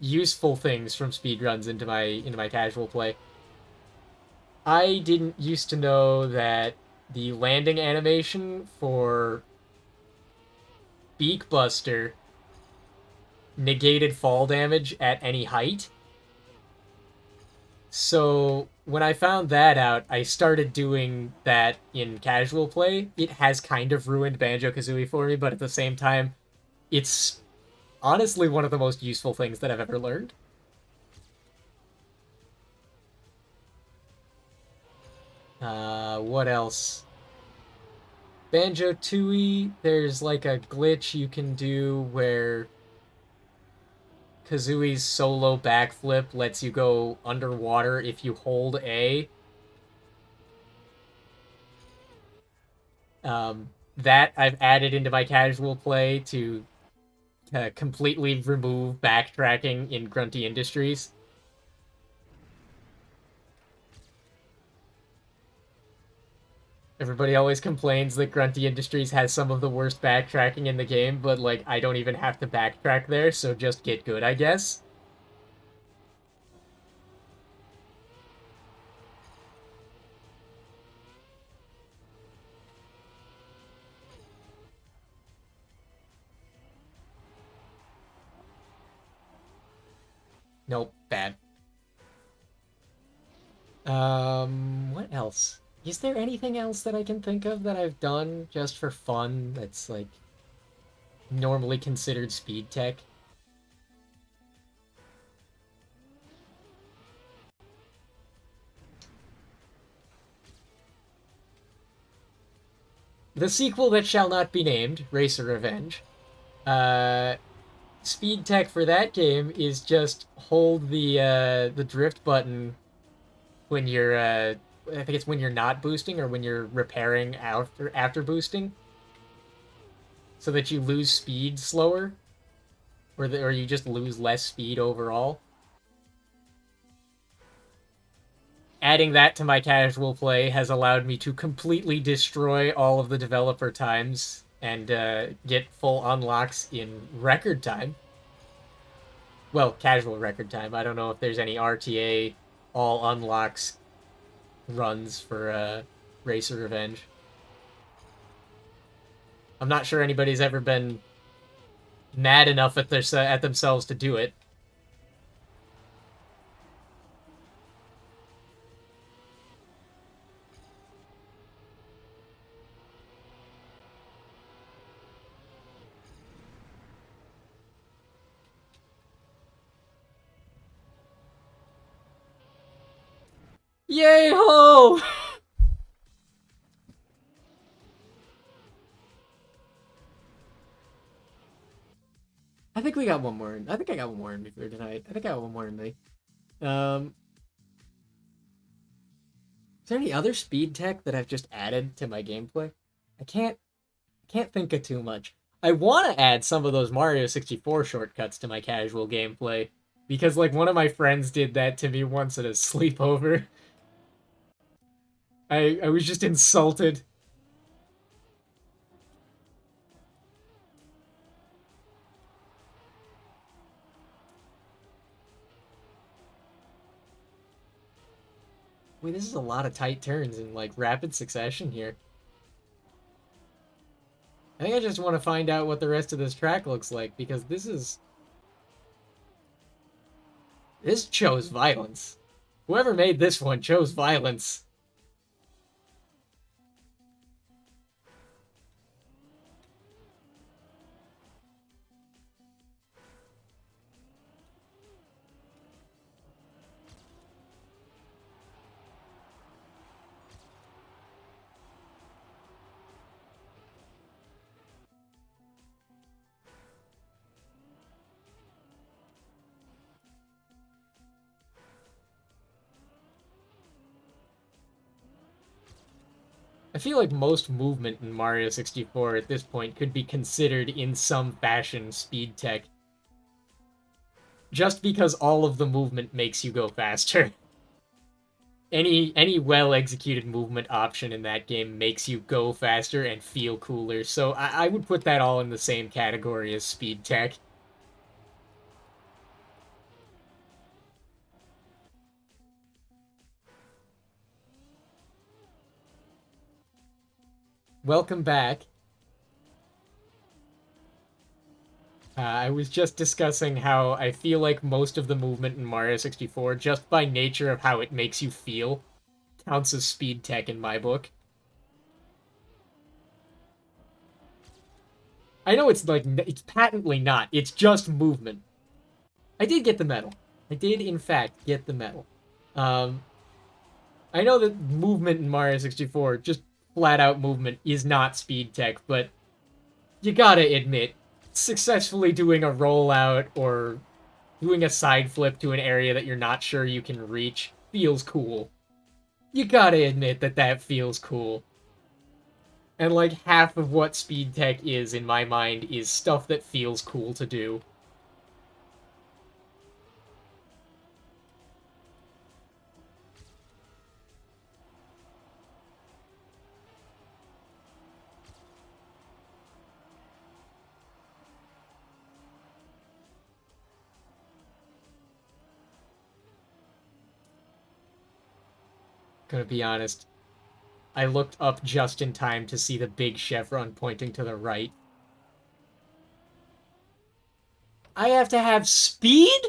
useful things from speedruns into my casual play. I didn't used to know that the landing animation for Beak Buster negated fall damage at any height. So when I found that out, I started doing that in casual play. It has kind of ruined Banjo-Kazooie for me, but at the same time, it's honestly one of the most useful things that I've ever learned. What else? Banjo-Tooie, there's like a glitch you can do where Kazooie's solo backflip lets you go underwater if you hold A. That I've added into my casual play to completely remove backtracking in Grunty Industries. Everybody always complains that Grunty Industries has some of the worst backtracking in the game, but, like, I don't even have to backtrack there, so just get good, I guess. Nope, bad. What else? Is there anything else that I can think of that I've done just for fun that's, like, normally considered speed tech? The sequel that shall not be named, Racer Revenge. Uh, Speed tech for that game is just hold the drift button when you're I think it's when you're not boosting or when you're repairing after boosting, so that you lose speed slower, or you just lose less speed overall. Adding that to my casual play has allowed me to completely destroy all of the developer times and get full unlocks in record time. Well, casual record time. I don't know if there's any RTA all unlocks runs for Racer Revenge. I'm not sure anybody's ever been mad enough at themselves to do it. Yay ho! I think we got one more. I think I got one more in me for tonight. I think I got one more in me. Um, is there any other speed tech that I've just added to my gameplay? I can't think of too much. I want to add some of those Mario 64 shortcuts to my casual gameplay because, like, one of my friends did that to me once at a sleepover. I was just insulted. Wait, this is a lot of tight turns in, like, rapid succession here. I think I just want to find out what the rest of this track looks like, because this chose violence. Whoever made this one chose violence. I feel like most movement in Mario 64 at this point could be considered in some fashion speed tech. Just because all of the movement makes you go faster. Any well-executed movement option in that game makes you go faster and feel cooler, so I would put that all in the same category as speed tech. Welcome back. I was just discussing how I feel like most of the movement in Mario 64, just by nature of how it makes you feel, counts as speed tech in my book. I know it's like, it's patently not. It's just movement. I did get the medal. I did, in fact, get the medal. Um, I know that movement in Mario 64, just flat out movement, is not speed tech, but you gotta admit, successfully doing a rollout or doing a side flip to an area that you're not sure you can reach feels cool. You gotta admit that that feels cool. And like half of what speed tech is in my mind is stuff that feels cool to do. Gonna be honest, I looked up just in time to see the big chevron pointing to the right. I have to have speed?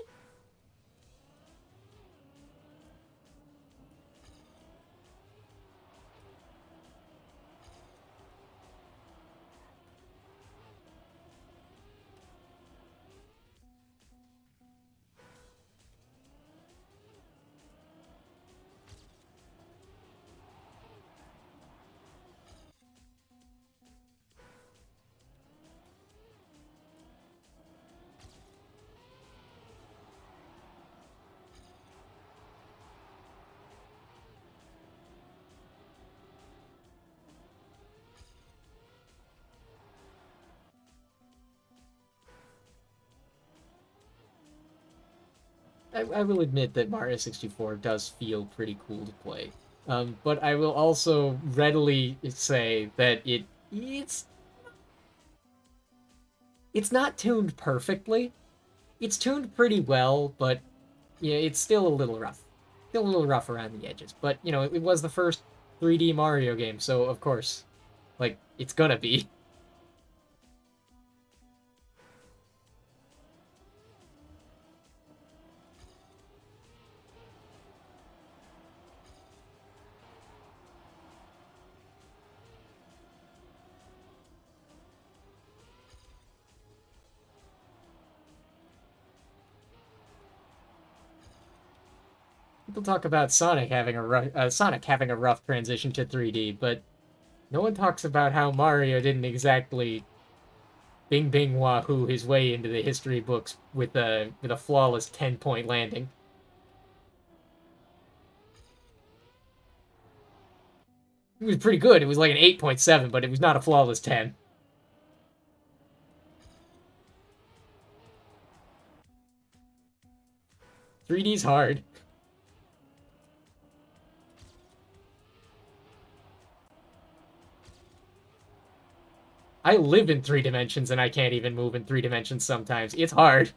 I will admit that Mario 64 does feel pretty cool to play. But I will also readily say that it's not tuned perfectly. It's tuned pretty well, but yeah, it's still a little rough. Still a little rough around the edges. But, you know, it was the first 3D Mario game, so of course, like, it's gonna be. People talk about Sonic having a rough transition to 3D, but no one talks about how Mario didn't exactly bing bing wahoo his way into the history books with a flawless 10-point landing. It was pretty good. It was like an 8.7, but it was not a flawless 10. 3D's hard. I live in 3 dimensions and I can't even move in 3 dimensions sometimes. It's hard.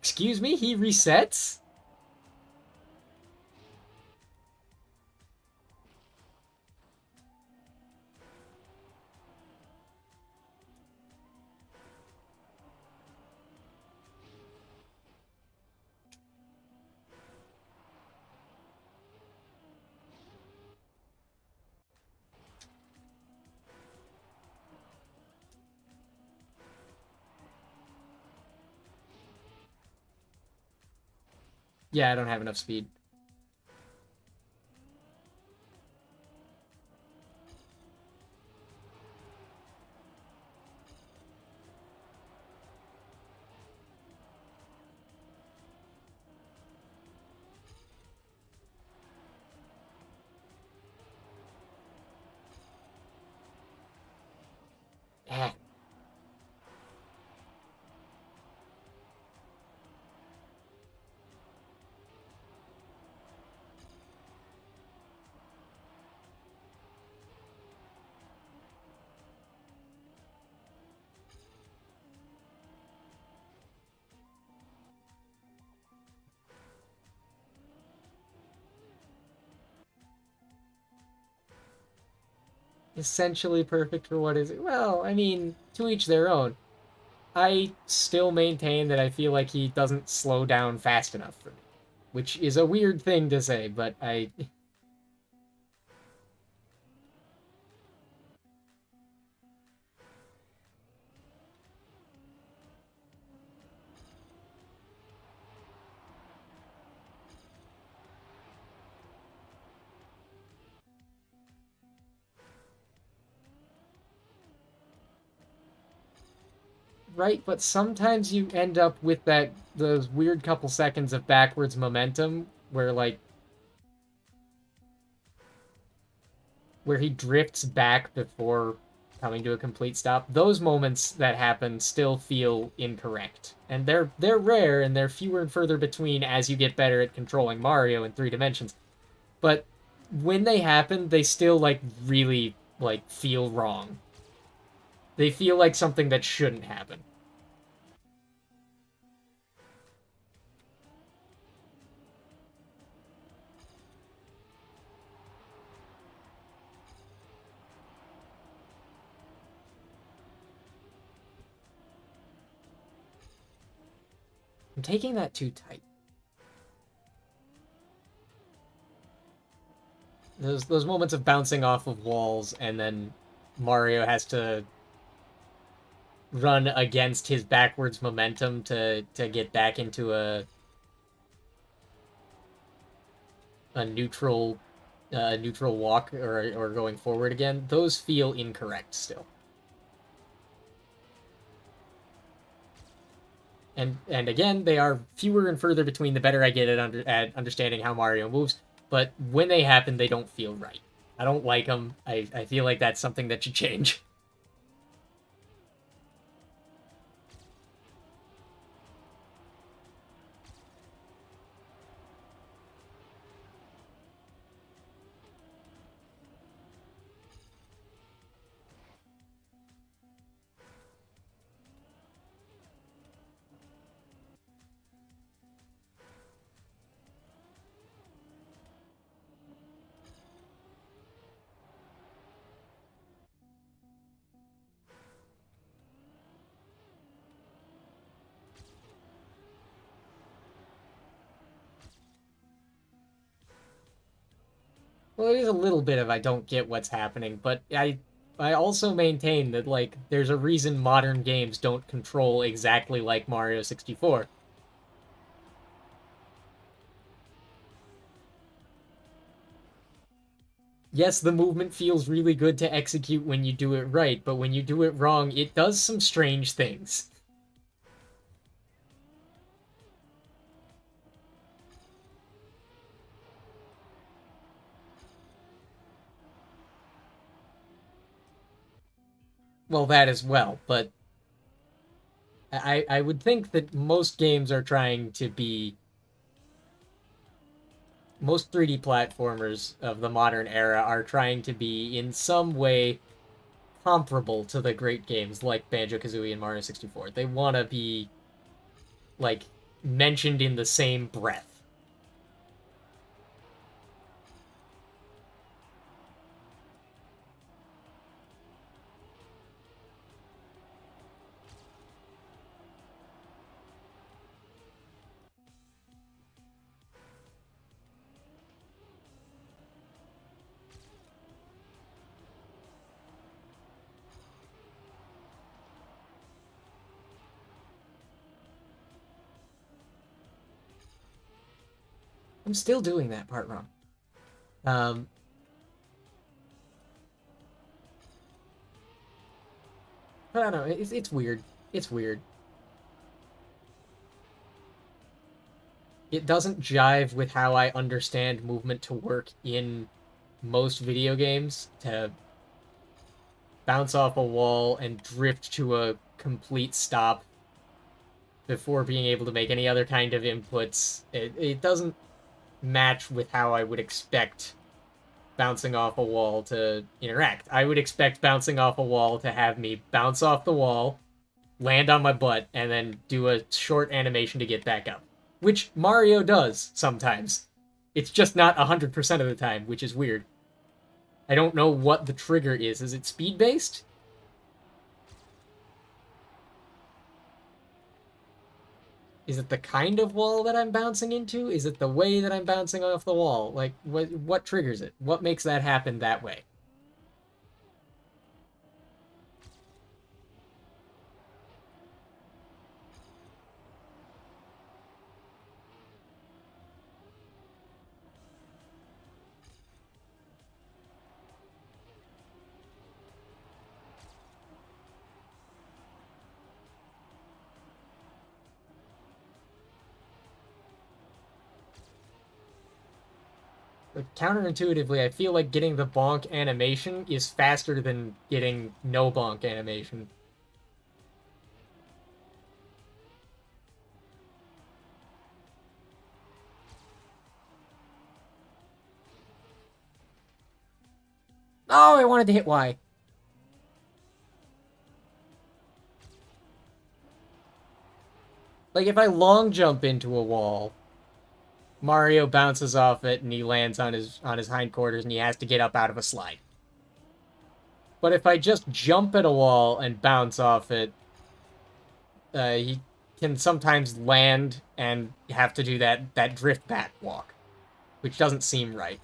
Excuse me? He resets? Yeah, I don't have enough speed. Eh. Essentially perfect for what is it? Well, I mean, to each their own. I still maintain that I feel like he doesn't slow down fast enough for me, which is a weird thing to say, but I. Right, but sometimes you end up with those weird couple seconds of backwards momentum where where he drifts back before coming to a complete stop. Those moments that happen still feel incorrect. And they're rare and they're fewer and further between as you get better at controlling Mario in 3 dimensions. But when they happen, they still really feel wrong. They feel like something that shouldn't happen. I'm taking that too tight. Those moments of bouncing off of walls and then Mario has to run against his backwards momentum to get back into a neutral walk or going forward again. Those feel incorrect still. And again, they are fewer and further between the better I get at understanding how Mario moves. But when they happen, they don't feel right. I don't like them. I feel like that's something that should change. Well, it is a little bit of I don't get what's happening, but I also maintain that there's a reason modern games don't control exactly like Mario 64. Yes, the movement feels really good to execute when you do it right, but when you do it wrong, it does some strange things. Well, that as well, but I would think that most 3D platformers of the modern era are trying to be in some way comparable to the great games like Banjo-Kazooie and Mario 64. They want to be like mentioned in the same breath. I'm still doing that part wrong. But I don't know, it's weird. It's weird. It doesn't jive with how I understand movement to work in most video games, to bounce off a wall and drift to a complete stop before being able to make any other kind of inputs. It doesn't match with how I would expect bouncing off a wall to interact. I would expect bouncing off a wall to have me bounce off the wall, land on my butt, and then do a short animation to get back up. Which Mario does sometimes. It's just not 100% of the time, which is weird. I don't know what the trigger is. Is it speed-based? Is it the kind of wall that I'm bouncing into? Is it the way that I'm bouncing off the wall? Like, what triggers it? What makes that happen that way? Like, counterintuitively, I feel like getting the bonk animation is faster than getting no bonk animation. Oh, I wanted to hit Y. Like, if I long jump into a wall, Mario bounces off it and he lands on his hindquarters and he has to get up out of a slide. But if I just jump at a wall and bounce off it, he can sometimes land and have to do that drift back walk, which doesn't seem right.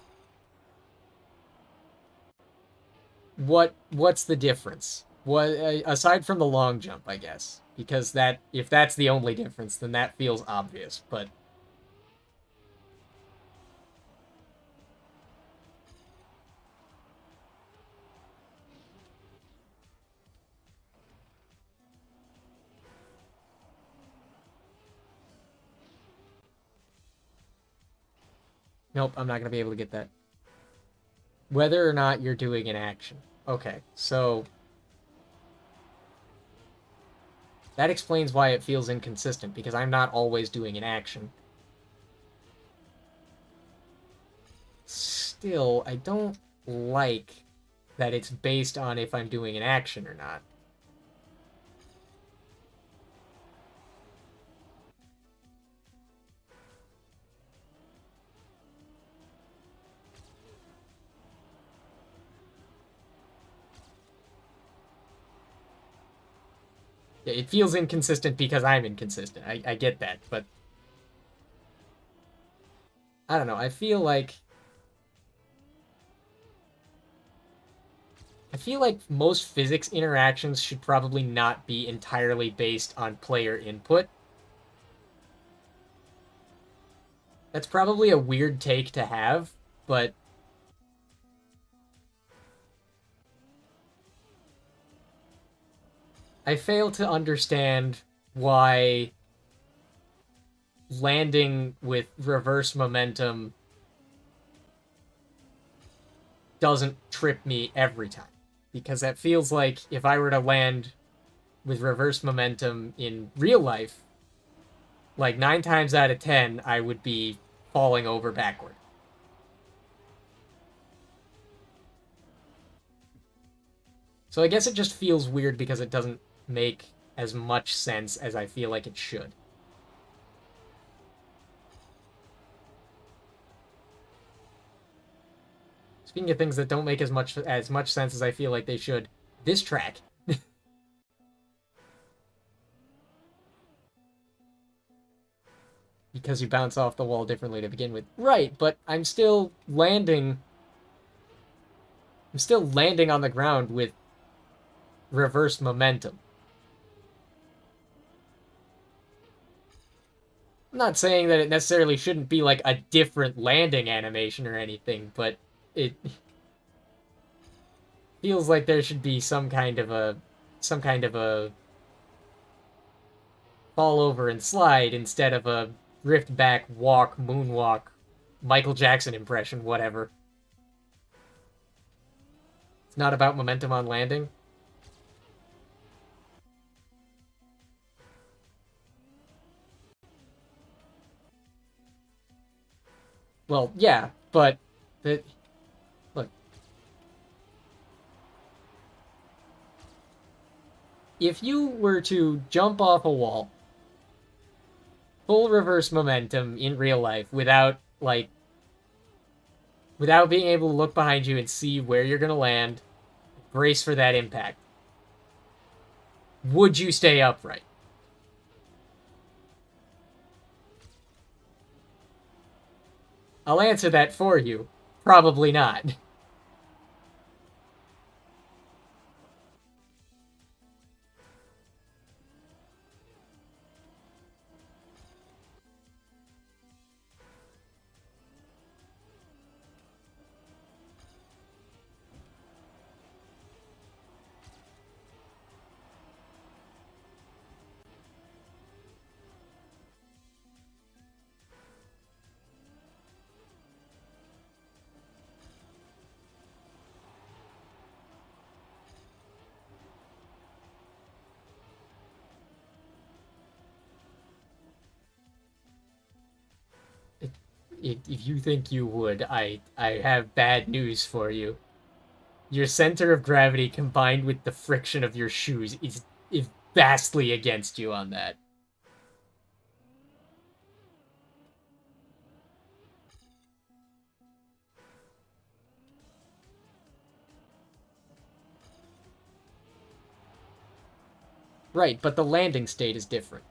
What's the difference? What, aside from the long jump, I guess, because that, if that's the only difference, then that feels obvious. But nope, I'm not gonna be able to get that. Whether or not you're doing an action. Okay, so that explains why it feels inconsistent, because I'm not always doing an action. Still, I don't like that it's based on if I'm doing an action or not. Yeah, it feels inconsistent because I'm inconsistent. I get that, but I don't know. I feel like most physics interactions should probably not be entirely based on player input. That's probably a weird take to have, but I fail to understand why landing with reverse momentum doesn't trip me every time. Because that feels like if I were to land with reverse momentum in real life, like 9 times out of 10, I would be falling over backward. So I guess it just feels weird because it doesn't make as much sense as I feel like it should. Speaking of things that don't make as much sense as I feel like they should, this track. Because you bounce off the wall differently to begin with. Right, but I'm still landing on the ground with reverse momentum. I'm not saying that it necessarily shouldn't be like a different landing animation or anything, but it feels like there should be some kind of a fall over and slide instead of a drift back, walk, moonwalk, Michael Jackson impression, whatever. It's not about momentum on landing. Well, yeah, but look, if you were to jump off a wall, full reverse momentum in real life without being able to look behind you and see where you're going to land, brace for that impact, would you stay upright? I'll answer that for you. Probably not. If you think you would, I have bad news for you. Your center of gravity combined with the friction of your shoes is vastly against you on that. Right, but the landing state is different.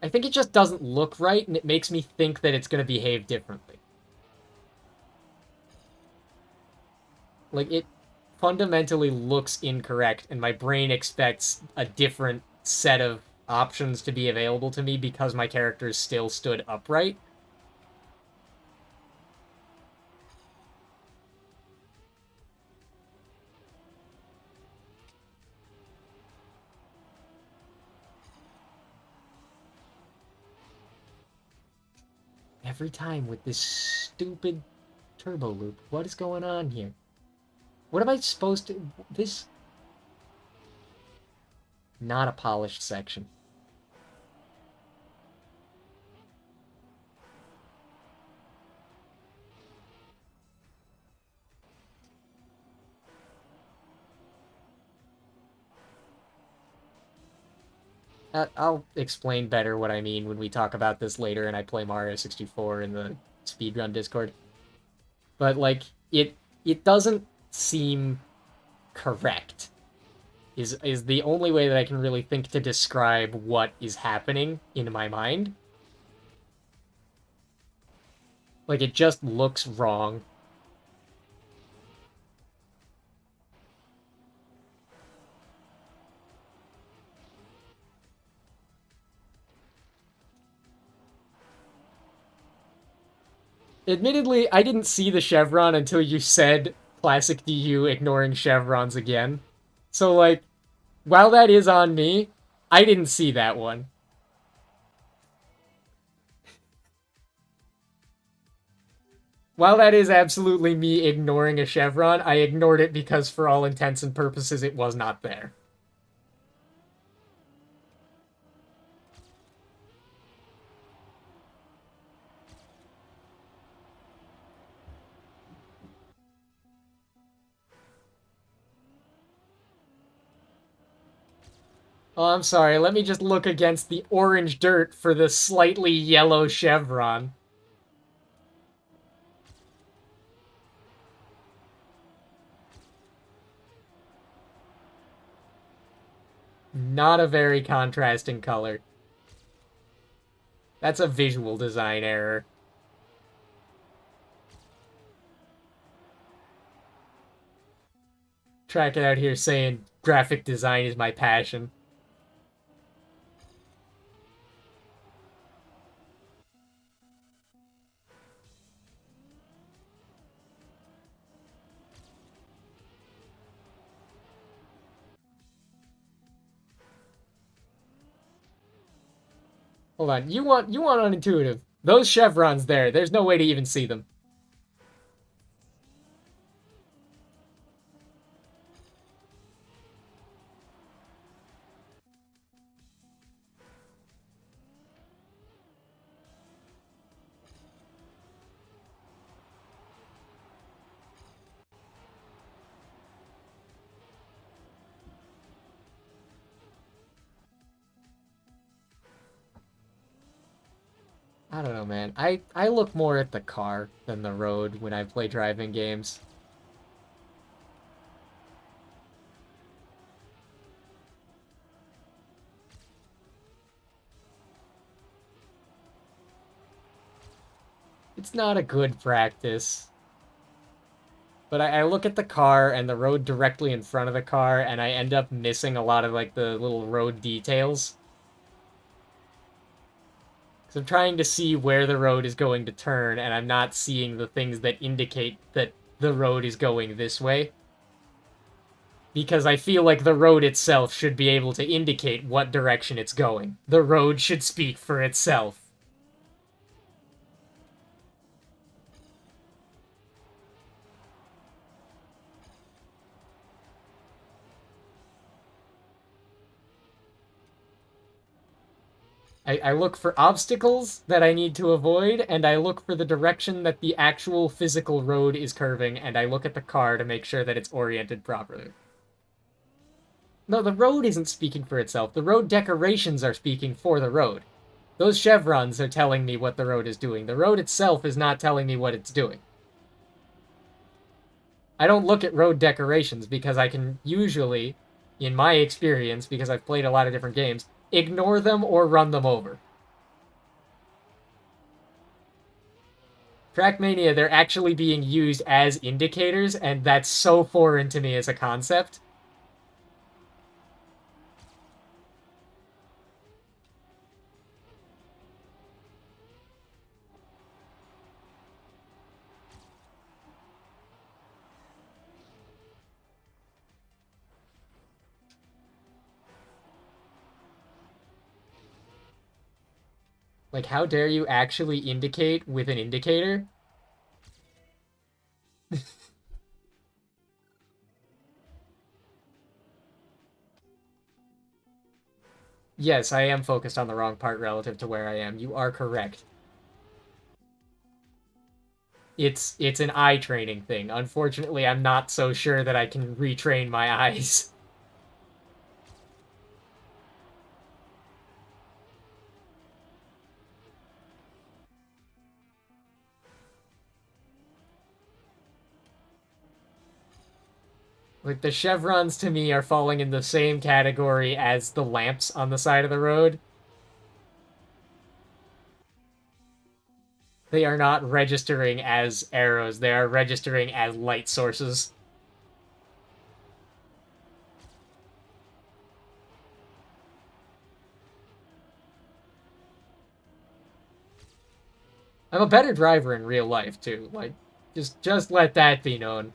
I think it just doesn't look right, and it makes me think that it's going to behave differently. Like, it fundamentally looks incorrect, and my brain expects a different set of options to be available to me because my character still stood upright. Every time with this stupid turbo loop. What is going on here? What am I supposed to... This... Not a polished section. I'll explain better what I mean when we talk about this later and I play Mario 64 in the speedrun Discord. But, like, it doesn't seem correct. Is the only way that I can really think to describe what is happening in my mind. Like, it just looks wrong. Admittedly, I didn't see the chevron until you said classic DU ignoring chevrons again. So, like, while that is on me, I didn't see that one. While that is absolutely me ignoring a chevron, I ignored it because for all intents and purposes it was not there. Oh, I'm sorry. Let me just look against the orange dirt for the slightly yellow chevron. Not a very contrasting color. That's a visual design error. Track it out here saying graphic design is my passion. Hold on. You want unintuitive. Those chevrons there, there's no way to even see them. I don't know, man. I look more at the car than the road when I play driving games. It's not a good practice. But I look at the car and the road directly in front of the car, and I end up missing a lot of, like, the little road details. Because I'm trying to see where the road is going to turn, and I'm not seeing the things that indicate that the road is going this way. Because I feel like the road itself should be able to indicate what direction it's going. The road should speak for itself. I look for obstacles that I need to avoid, and I look for the direction that the actual physical road is curving, and I look at the car to make sure that it's oriented properly. No, the road isn't speaking for itself. The road decorations are speaking for the road. Those chevrons are telling me what the road is doing. The road itself is not telling me what it's doing. I don't look at road decorations because I can usually, in my experience, because I've played a lot of different games, ignore them or run them over. Track Mania, they're actually being used as indicators, and that's so foreign to me as a concept. Like, how dare you actually indicate with an indicator? Yes, I am focused on the wrong part relative to where I am. You are correct. It's an eye training thing. Unfortunately, I'm not so sure that I can retrain my eyes. Like, the chevrons to me are falling in the same category as the lamps on the side of the road. They are not registering as arrows, they are registering as light sources. I'm a better driver in real life, too. Like, just let that be known.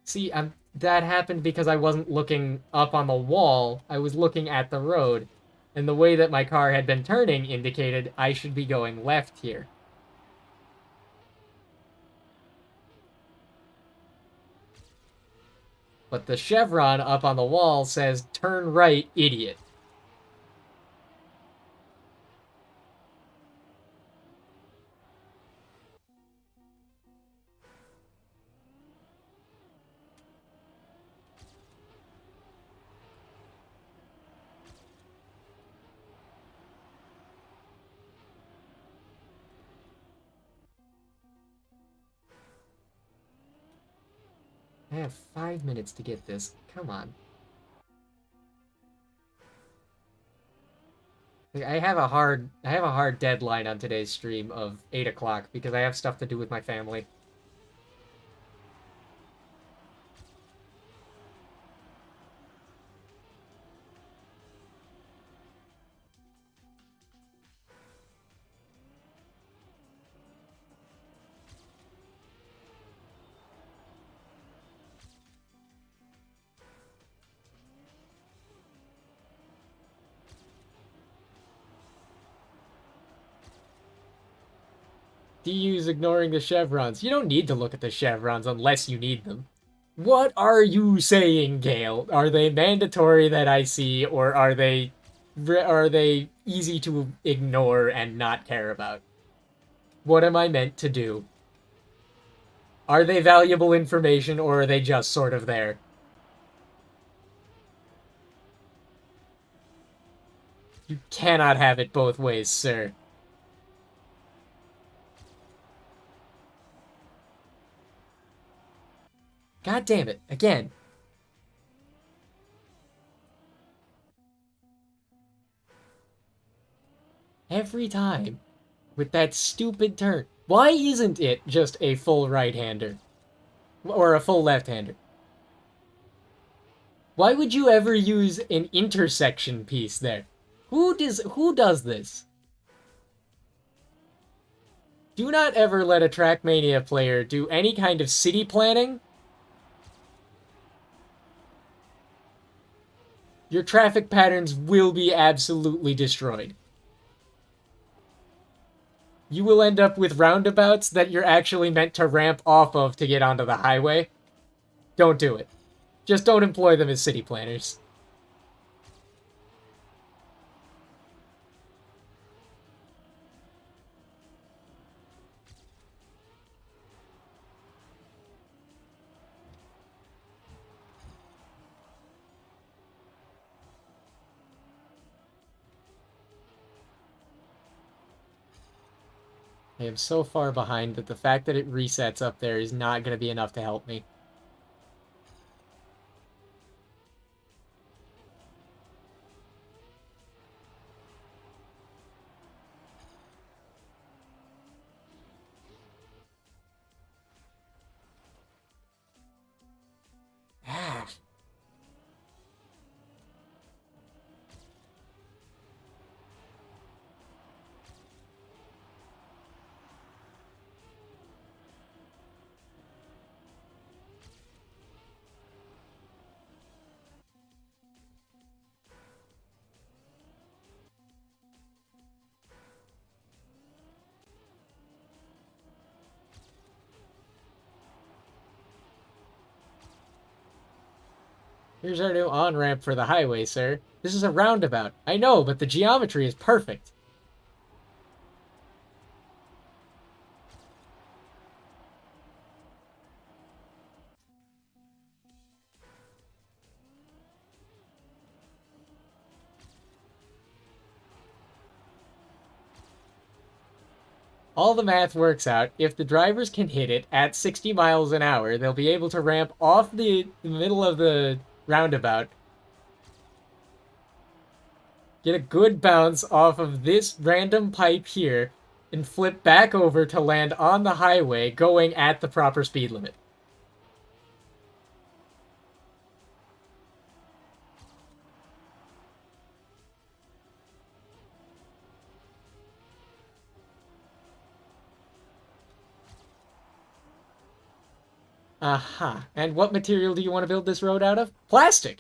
See, that happened because I wasn't looking up on the wall, I was looking at the road. And the way that my car had been turning indicated I should be going left here. But the chevron up on the wall says, turn right, idiot. I have 5 minutes to get this. Come on. I have a hard deadline on today's stream of 8 o'clock because I have stuff to do with my family. DU's ignoring the chevrons. You don't need to look at the chevrons unless you need them. What are you saying, Gale? Are they mandatory that I see, or are they easy to ignore and not care about? What am I meant to do? Are they valuable information, or are they just sort of there? You cannot have it both ways, sir. God damn it, again. Every time. With that stupid turn. Why isn't it just a full right-hander? Or a full left-hander? Why would you ever use an intersection piece there? Who does this? Do not ever let a Track Mania player do any kind of city planning. Your traffic patterns will be absolutely destroyed. You will end up with roundabouts that you're actually meant to ramp off of to get onto the highway. Don't do it. Just don't employ them as city planners. I am so far behind that the fact that it resets up there is not going to be enough to help me. Ah. Here's our new on-ramp for the highway, sir. This is a roundabout. I know, but the geometry is perfect. All the math works out. If the drivers can hit it at 60 miles an hour, they'll be able to ramp off the middle of the roundabout, get a good bounce off of this random pipe here, and flip back over to land on the highway going at the proper speed limit. Aha. And what material do you want to build this road out of? Plastic!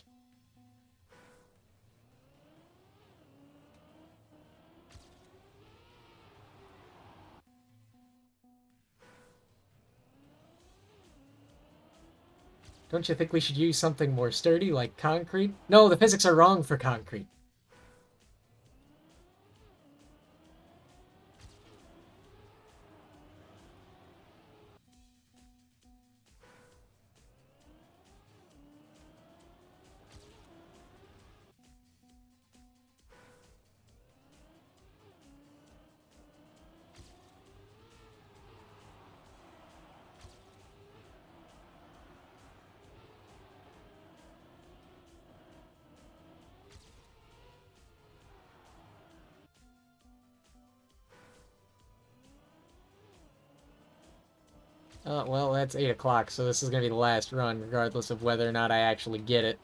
Don't you think we should use something more sturdy, like concrete? No, the physics are wrong for concrete. Well, that's 8 o'clock, so this is going to be the last run, regardless of whether or not I actually get it.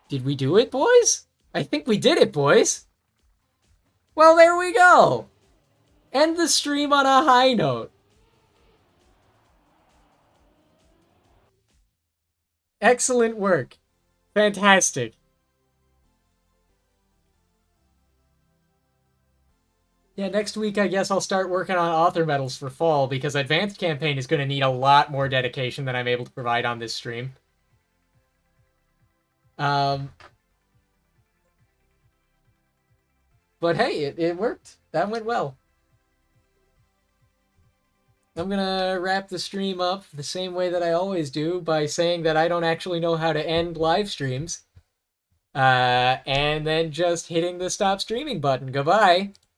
Did we do it, boys? I think we did it, boys. Well, there we go. End the stream on a high note. Excellent work. Fantastic. Yeah, next week I guess I'll start working on author medals for fall because Advanced Campaign is going to need a lot more dedication than I'm able to provide on this stream. But hey, it worked. That went well. I'm gonna wrap the stream up the same way that I always do by saying that I don't actually know how to end live streams. And then just hitting the stop streaming button. Goodbye.